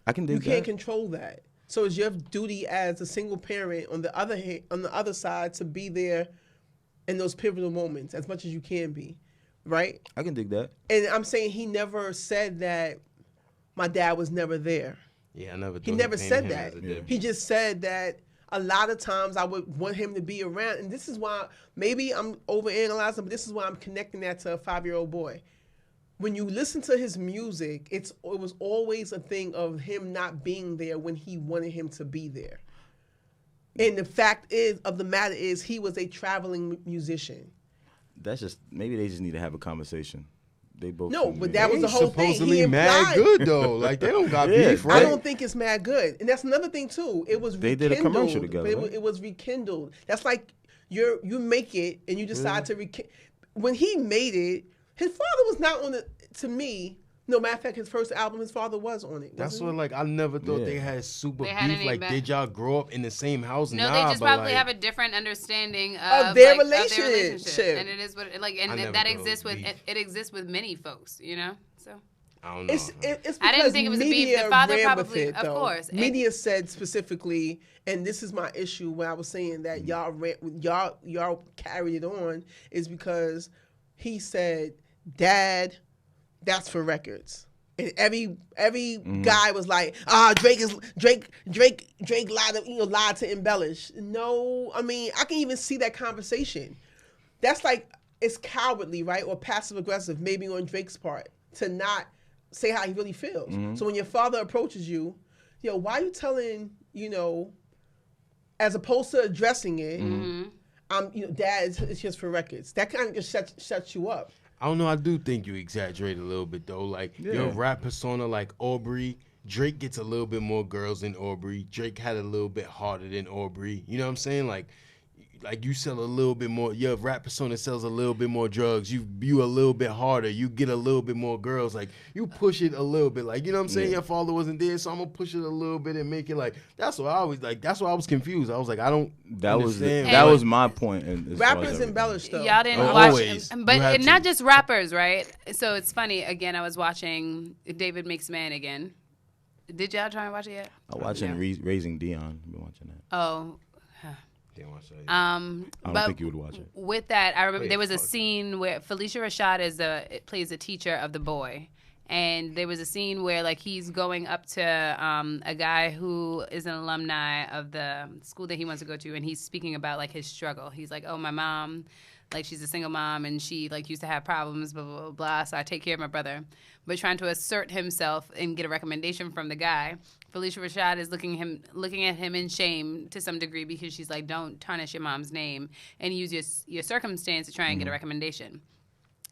I can dig that. You can't control that. So it's your duty as a single parent on the other side to be there in those pivotal moments as much as you can be, right? I can dig that. And I'm saying he never said that my dad was never there. Yeah, I never. He never said that. He just said that a lot of times I would want him to be around, and this is why maybe I'm overanalyzing, but this is why I'm connecting that to a 5-year-old boy. When you listen to his music, it was always a thing of him not being there when he wanted him to be there. And the fact of the matter is he was a traveling musician. That's just, maybe they just need to have a conversation. They both. No, but that was the whole thing. Supposedly mad good though. Like they don't got beef, right? I don't think it's mad good, and that's another thing too. It was they rekindled, did a commercial together. But it was rekindled. That's like you make it and you decide to rekindle. When he made it, his father was not on it. To me, no matter of fact, his first album, his father was on it. That's what I never thought they had super beef. Like, did y'all grow up in the same house? No, they just probably have a different understanding of their relationship. And it is what that exists with it exists with many folks, So I don't know. It's because I didn't think it was a beef. The father probably, of course. Media said specifically, and this is my issue when I was saying that y'all carried it on, is because he said, "Dad, that's for records." And every guy was like, Drake lied to embellish. No, I mean, I can even see that conversation. That's like, it's cowardly, right? Or passive aggressive, maybe on Drake's part, to not say how he really feels. So when your father approaches you, why are you telling, as opposed to addressing it, Dad, it's just for records. That kind of just shuts you up. I don't know. I do think you exaggerate a little bit, though. Like, your rap persona, like Aubrey, Drake gets a little bit more girls than Aubrey. Drake had a little bit harder than Aubrey. You know what I'm saying? Like you sell a little bit more. Your rap persona sells a little bit more drugs. You a little bit harder. You get a little bit more girls. Like, you push it a little bit. Like, you know what I'm saying? Your father wasn't there, so I'm gonna push it a little bit and make it like. That's what I always like. That's why I was confused. I was like, I don't. That was my point. Rappers embellish though. Y'all didn't watch, but not just rappers, right? So it's funny. Again, I was watching David Makes Man again. Did y'all try and watch it yet? I'm watching Raising Dion. I've been watching that. Oh. I don't think you would watch it. With that, I remember there was a scene where Felicia Rashad plays the teacher of the boy, and there was a scene where like he's going up to a guy who is an alumni of the school that he wants to go to, and he's speaking about like his struggle. He's like, "Oh, my mom, like she's a single mom, and she like used to have problems, blah blah blah blah. So I take care of my brother." But trying to assert himself and get a recommendation from the guy, Felicia Rashad is looking at him in shame to some degree because she's like, don't tarnish your mom's name and use your circumstance to try and get a recommendation.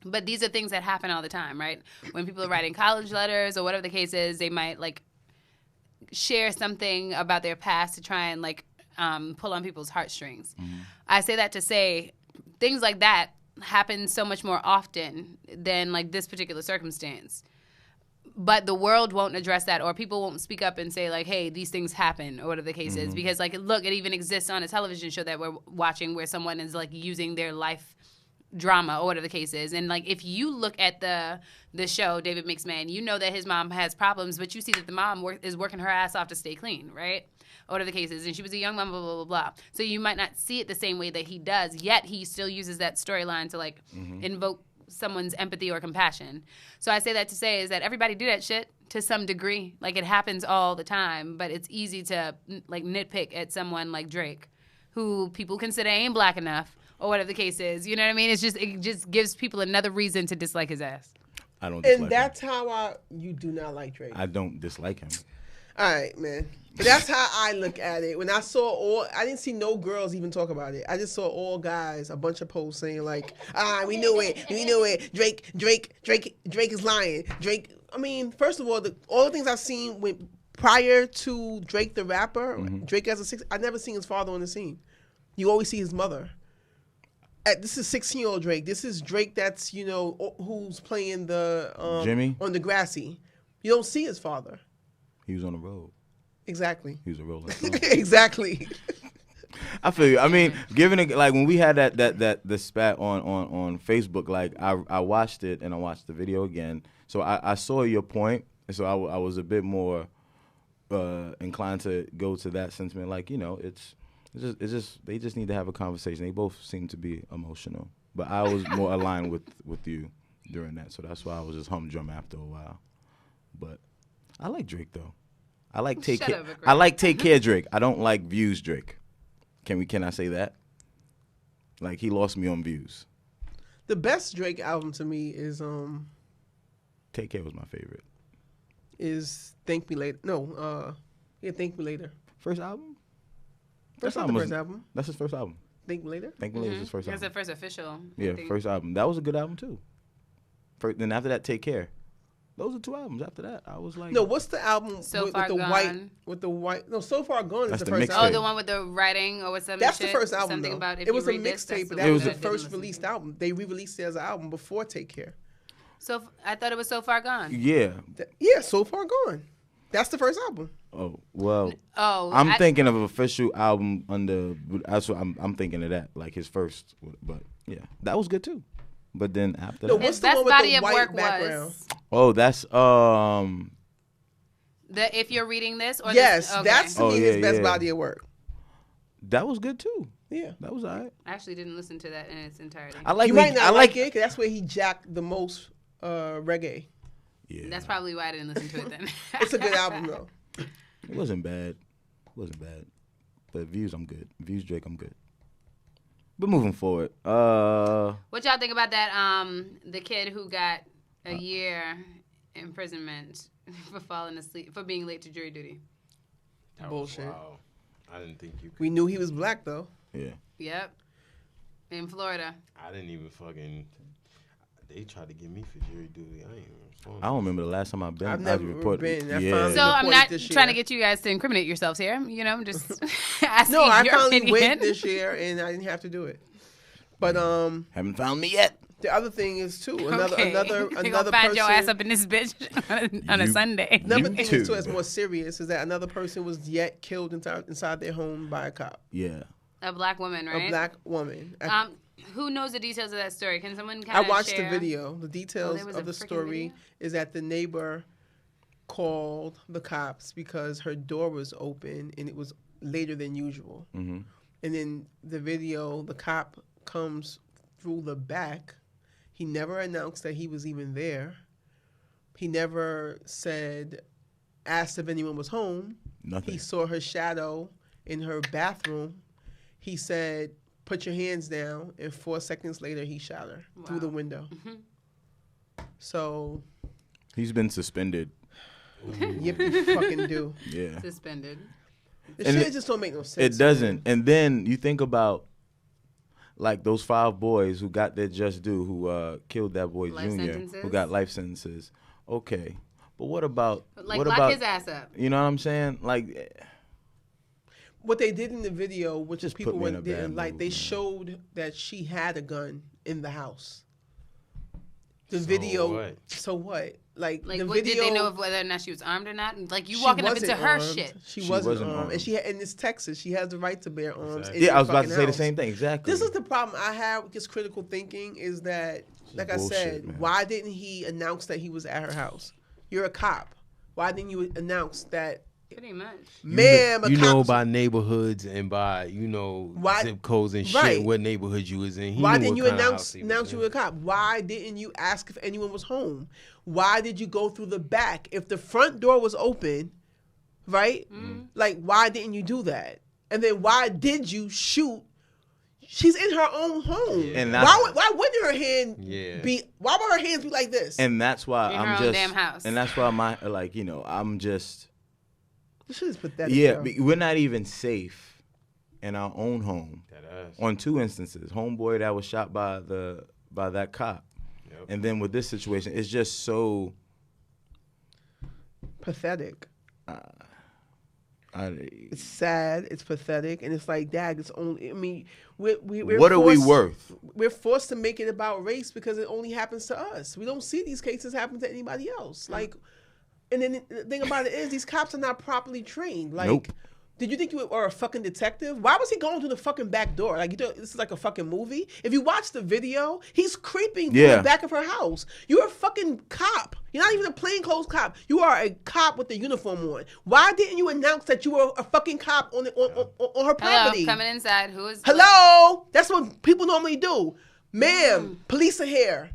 But these are things that happen all the time, right? When people are writing college letters or whatever the case is, they might like share something about their past to try and like pull on people's heartstrings. I say that to say things like that happen so much more often than like this particular circumstance. But the world won't address that, or people won't speak up and say like, hey, these things happen, or whatever the case is. Because like, look, it even exists on a television show that we're watching where someone is like using their life drama or whatever the case is. And like, if you look at the show, David Makes Man, you know that his mom has problems, but you see that the mom is working her ass off to stay clean, right? Or whatever the case is. And she was a young mom, blah, blah, blah, blah. So you might not see it the same way that he does, yet he still uses that storyline to like invoke someone's empathy or compassion. So I say that to say is that everybody do that shit to some degree. Like, it happens all the time, but it's easy to like nitpick at someone like Drake, who people consider ain't black enough or whatever the case is. You know what I mean? It just gives people another reason to dislike his ass. I don't dislike And that's him. how you do not like Drake. I don't dislike him. All right, man. But that's how I look at it. When I saw I didn't see no girls even talk about it. I just saw all guys, a bunch of posts saying like, we knew it. Drake is lying. Drake. I mean, first of all, all the things I've seen prior to Drake the rapper, Drake as I never seen his father on the scene. You always see his mother. This is 16-year-old Drake. This is Drake that's, who's playing the Jimmy on Degrassi. You don't see his father. He was on the road. Exactly. He was a rolling. Exactly. I feel you. I mean, given it, like when we had the spat on Facebook, like I watched it and I watched the video again. So I saw your point, and so I was a bit more inclined to go to that sentiment. Like, it's just they just need to have a conversation. They both seem to be emotional, but I was more aligned with you during that. So that's why I was just humdrum after a while. But I like Drake though. I like Take Care Drake. I don't like Views Drake. Can I say that? Like, he lost me on Views. The best Drake album to me is Take Care was my favorite. Is Thank Me Later. No, Thank Me Later. First album? That's not the first album. That's his first album. Thank Me Later? Thank Me Later is his first album. That's the first official. Yeah, first album. That was a good album too. Then after that, Take Care. Those are two albums. After that, I was like, no. What's the album So Far Gone? with the white? No, So Far Gone is the first mixtape. album. Oh, the one with the writing or what's That's the first album. Something though. about if it was you a read this, mixtape, but that's that was the one I first didn't released listen to. album. They re-released it as an album before Take Care. So I thought it was So Far Gone. yeah. Yeah, So Far Gone. That's the first album. Oh well. Oh, I'm thinking of an official album under. That's what I'm thinking of that, like his first. But yeah, that was good too. But then after that, What's His the best one with body the of white work background? was oh, that's the If You're Reading This. Or Yes, this? Okay. that's to me his best yeah. body of work. that was good too. Yeah. That was alright. I actually didn't listen to that in its entirety. I like. You might not like it because that's where he jacked the most reggae. Yeah, That's probably why I didn't listen to it then. It's a good album though. it wasn't bad. But Views, I'm good. Views Drake, I'm good. But moving forward, What y'all think about that? The kid who got a year imprisonment for falling asleep, for being late to jury duty. Bullshit. Wow. I didn't think you could. We knew he was black though. yeah. Yep. In Florida. I didn't even fucking. They tried to get me for jury duty. I ain't even responding. I don't remember the last time I've been. I've never reported. been. I Yeah. finally So I'm reported not this trying to year. get you guys to incriminate yourselves here. You know, I'm just asking No, I your finally opinion. waited this year and I didn't have to do it. But Haven't found me yet. the other thing is too Okay. another They another gonna find person. your ass up in this bitch on a You- Sunday. Another You thing too. is too that's more serious is that another person was yet killed inside their home by a cop, Yeah. A black woman, right? a black woman. Who knows the details of that story? Can someone kind I of watched share? the video. The Oh, details there was of a the freaking story video? is that the neighbor called the cops because her door was open and it was later than usual. Mm-hmm. And in the video, the cop comes through the back. He never announced that he was even there. He never asked if anyone was home. Nothing. He saw her shadow in her bathroom. He said, "Put your hands down." And 4 seconds later, he shot her through the window. So, He's been suspended. yip you fucking do. Yeah. Suspended. The And shit just don't make no sense. It doesn't. And then you think about like those 5 boys who got their just due, who killed that boy Life Junior, sentences? who got life sentences. Okay, but what about Like, what lock about his ass up. You know what I'm saying? Like, What they did in the video, which Just people put me in a didn't bad like, mood, they man. showed that she had a gun in the house. The So video. what? So what? Like the What, video. did they know of whether or not she was armed or not? Like, you she walking up wasn't into her armed. shit. She She wasn't wasn't armed, armed. and and it's Texas. She has the right to bear arms. Exactly. in yeah, your I was about to fucking say the house. same thing. Exactly. This is the problem I have with this critical thinking is that, like I bullshit, said, man. why didn't he announce that he was at her house? You're a cop. Why didn't you announce that Pretty much. Man, you know by neighborhoods and by zip codes and shit. Right. What neighborhood you was in. Why didn't you announce you were a cop? Why didn't you ask if anyone was home? Why did you go through the back? If the front door was open, right? Like, why didn't you do that? And then why did you shoot? She's in her own home. Yeah. And why wouldn't her hand be? Why would her hands be like this? And that's why in her own damn house. And that's why I'm just. This shit is pathetic. Yeah, we're not even safe in our own home. On 2 instances, homeboy that was shot by that cop, and then with this situation, it's just so pathetic. It's sad. It's pathetic, and it's like, Dad, it's only. I mean, we're what are we worth? We're forced to make it about race because it only happens to us. We don't see these cases happen to anybody else. Like, and then the thing about it is, these cops are not properly trained. Like, nope. Did you think you were a fucking detective? Why was he going through the fucking back door? Like, you thought this is like a fucking movie? If you watch the video, he's creeping through the back of her house. You're a fucking cop. You're not even a plainclothes cop. You are a cop with a uniform on. Why didn't you announce that you were a fucking cop on her property? Hello, coming inside. Who is? Hello? That's what people normally do. Ma'am, police are here.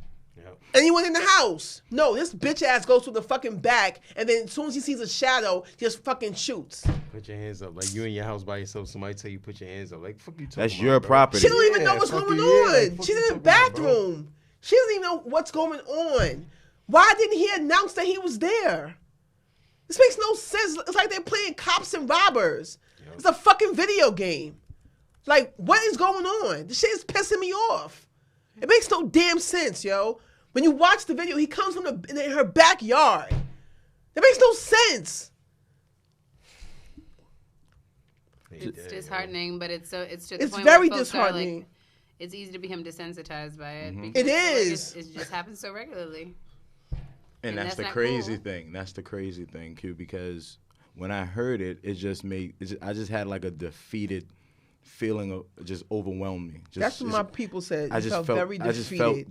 Anyone in the house? No, this bitch ass goes to the fucking back, and then as soon as he sees a shadow, just fucking shoots. Put your hands up. Like, you in your house by yourself, somebody tell you put your hands up. Like, fuck you talking That's about, your bro? property. She don't even know what's going on. She's in the bathroom. She doesn't even know what's going on. Why didn't he announce that he was there? This makes no sense. It's like they're playing cops and robbers. Yep. It's a fucking video game. Like, what is going on? This shit is pissing me off. It makes no damn sense, yo. When you watch the video, he comes from in her backyard. That makes no sense. It's disheartening, but it's to the it's point very where folks disheartening. Are like, it's easy to become desensitized by it. Mm-hmm. Because it is. It just happens so regularly. And that's the crazy thing. That's the crazy thing, Q. Because when I heard it, I just had like a defeated feeling of just overwhelmed me. That's what my people said. I felt very defeated.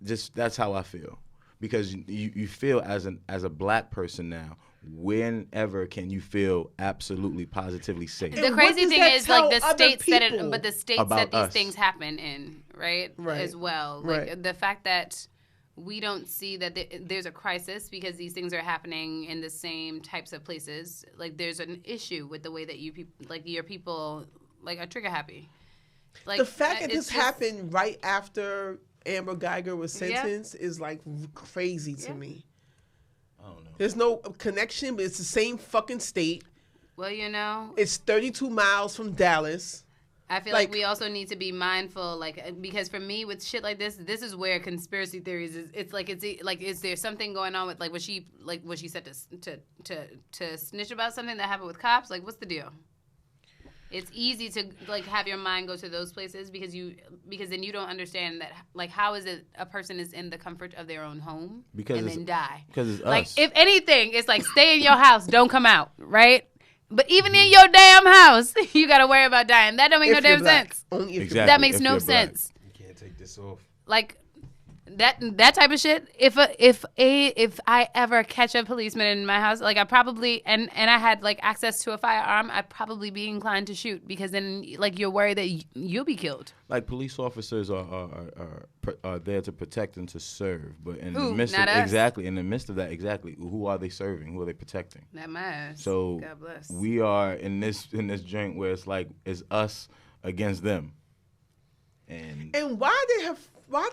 That's how I feel, because you feel as a black person now. Whenever can you feel absolutely positively safe? The crazy thing is, like, the states that these things happen in, right? As well. Like the fact that we don't see that there's a crisis because these things are happening in the same types of places. Like, there's an issue with the way that your people like are trigger happy. Like, the fact that this happened right after Amber Geiger was sentenced is like crazy to me. I don't know. There's no connection, but it's the same fucking state. Well, you know, it's 32 miles from Dallas. I feel like we also need to be mindful, like, because for me with shit like this is where conspiracy theories is. It's like is there something going on with was she said to snitch about something that happened with cops? Like, what's the deal? It's easy to like have your mind go to those places because then you don't understand that, like, how is it a person is in the comfort of their own home and then die? Because it's like us. If anything, it's like stay in your house, don't come out, right? But even in your damn house, you gotta worry about dying. That don't make no damn sense. Only if that makes no sense. You can't take this off. Like that type of shit. If I ever catch a policeman in my house, like I probably and I had like access to a firearm, I'd probably be inclined to shoot because then like you're worried that you'll be killed. Like police officers are there to protect and to serve, but in the midst of that, who are they serving? Who are they protecting? Not my ass. So God bless. We are in this joint where it's like it's us against them. And why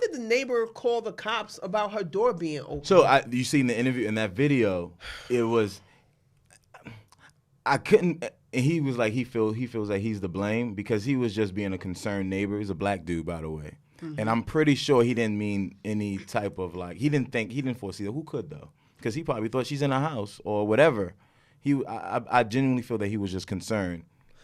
did the neighbor call the cops about her door being open? So you seen the interview in that video? It was I couldn't. And he was like he feels like he's to blame because he was just being a concerned neighbor. He's a black dude, by the way, and I'm pretty sure he didn't mean any type of like he didn't foresee that. Who could though? Because he probably thought she's in a house or whatever. I genuinely feel that he was just concerned.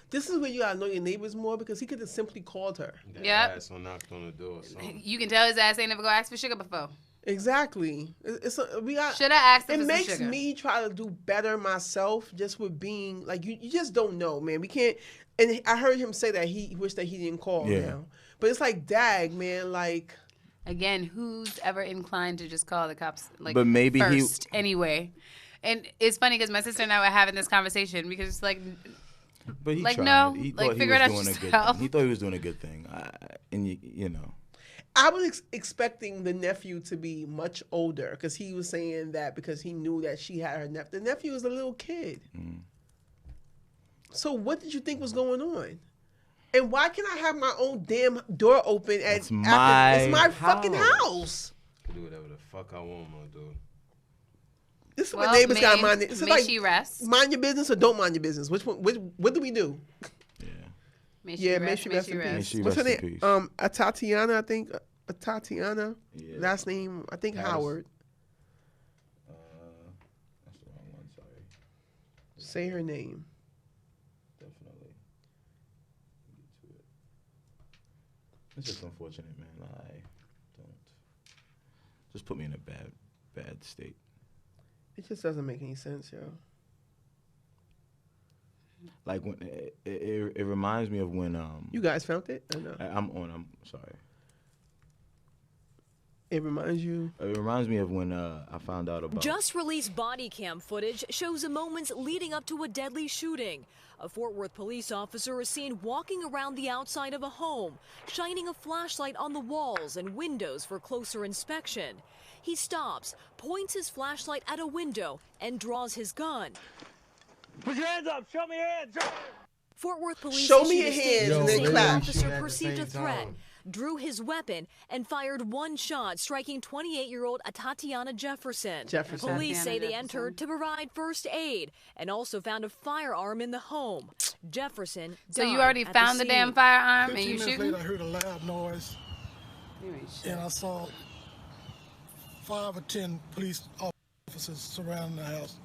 This is where you gotta know your neighbors more because he could have simply called her. Yeah. Ass or knocked on the door. You can tell his ass ain't never go ask for sugar before. Exactly. Should have asked him for some sugar. It makes me try to do better myself just with being like you just don't know, man. We can't. And I heard him say that he wished that he didn't call now. But it's like, dag, man, like. Again, who's ever inclined to just call the cops like but maybe first anyway? And it's funny because my sister and I were having this conversation because it's like, but he like tried. no, He like thought figure it out doing a good yourself. thing. He thought he was doing a good thing, and you know. I was expecting the nephew to be much older because he was saying that because he knew that she had her nephew. The nephew was a little kid. Mm. So what did you think was going on? And why can I have my own damn door open it's my fucking house? I can do whatever the fuck I want, my dude. This is what neighbors got to mind. This is like she rest. Mind your business or don't mind your business. Which one? What do we do? Yeah. May she rest in peace. What's her name? Atatiana, I think. Atatiana. Yeah. Last name, I think Howard. That's the wrong one. Sorry. Say her name. Definitely. It's just unfortunate, man. I don't. Just put me in a bad state. It just doesn't make any sense, yo. Like when it reminds me of when You guys found it? Or no? I'm sorry. It reminds you? It reminds me of when I found out about... Just released body cam footage shows the moments leading up to a deadly shooting. A Fort Worth police officer is seen walking around the outside of a home, shining a flashlight on the walls and windows for closer inspection. He stops, points his flashlight at a window, and draws his gun. Put your hands up! Show me your hands! Fort Worth police Show me your hands and then the clap. officer perceived a threat, drew his weapon, and fired one shot, striking 28-year-old Atatiana Jefferson. Police say they entered to provide first aid and also found a firearm in the home. Jefferson So you already found the damn firearm and you shooting? Later, I heard a loud noise, and I saw 5 or 10 police officers surrounding the house.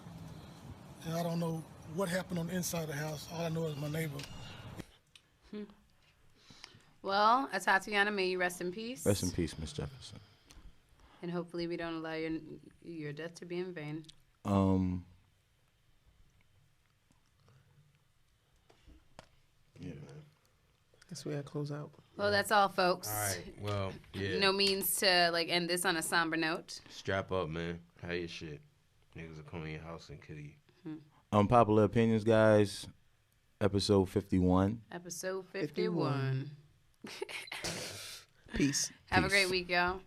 And I don't know what happened on the inside of the house. All I know is my neighbor. Well, Atatiana, may you rest in peace. Rest in peace, Miss Jefferson. And hopefully we don't allow your death to be in vain. Yeah. Guess we gotta close out. Well, that's all, folks. All right. Well, yeah. No means to like end this on a somber note. Strap up, man. Have your shit. Niggas will come in your house and kill you. Unpopular opinions, guys. Episode 51. Episode 51. Peace. Have a great week, y'all.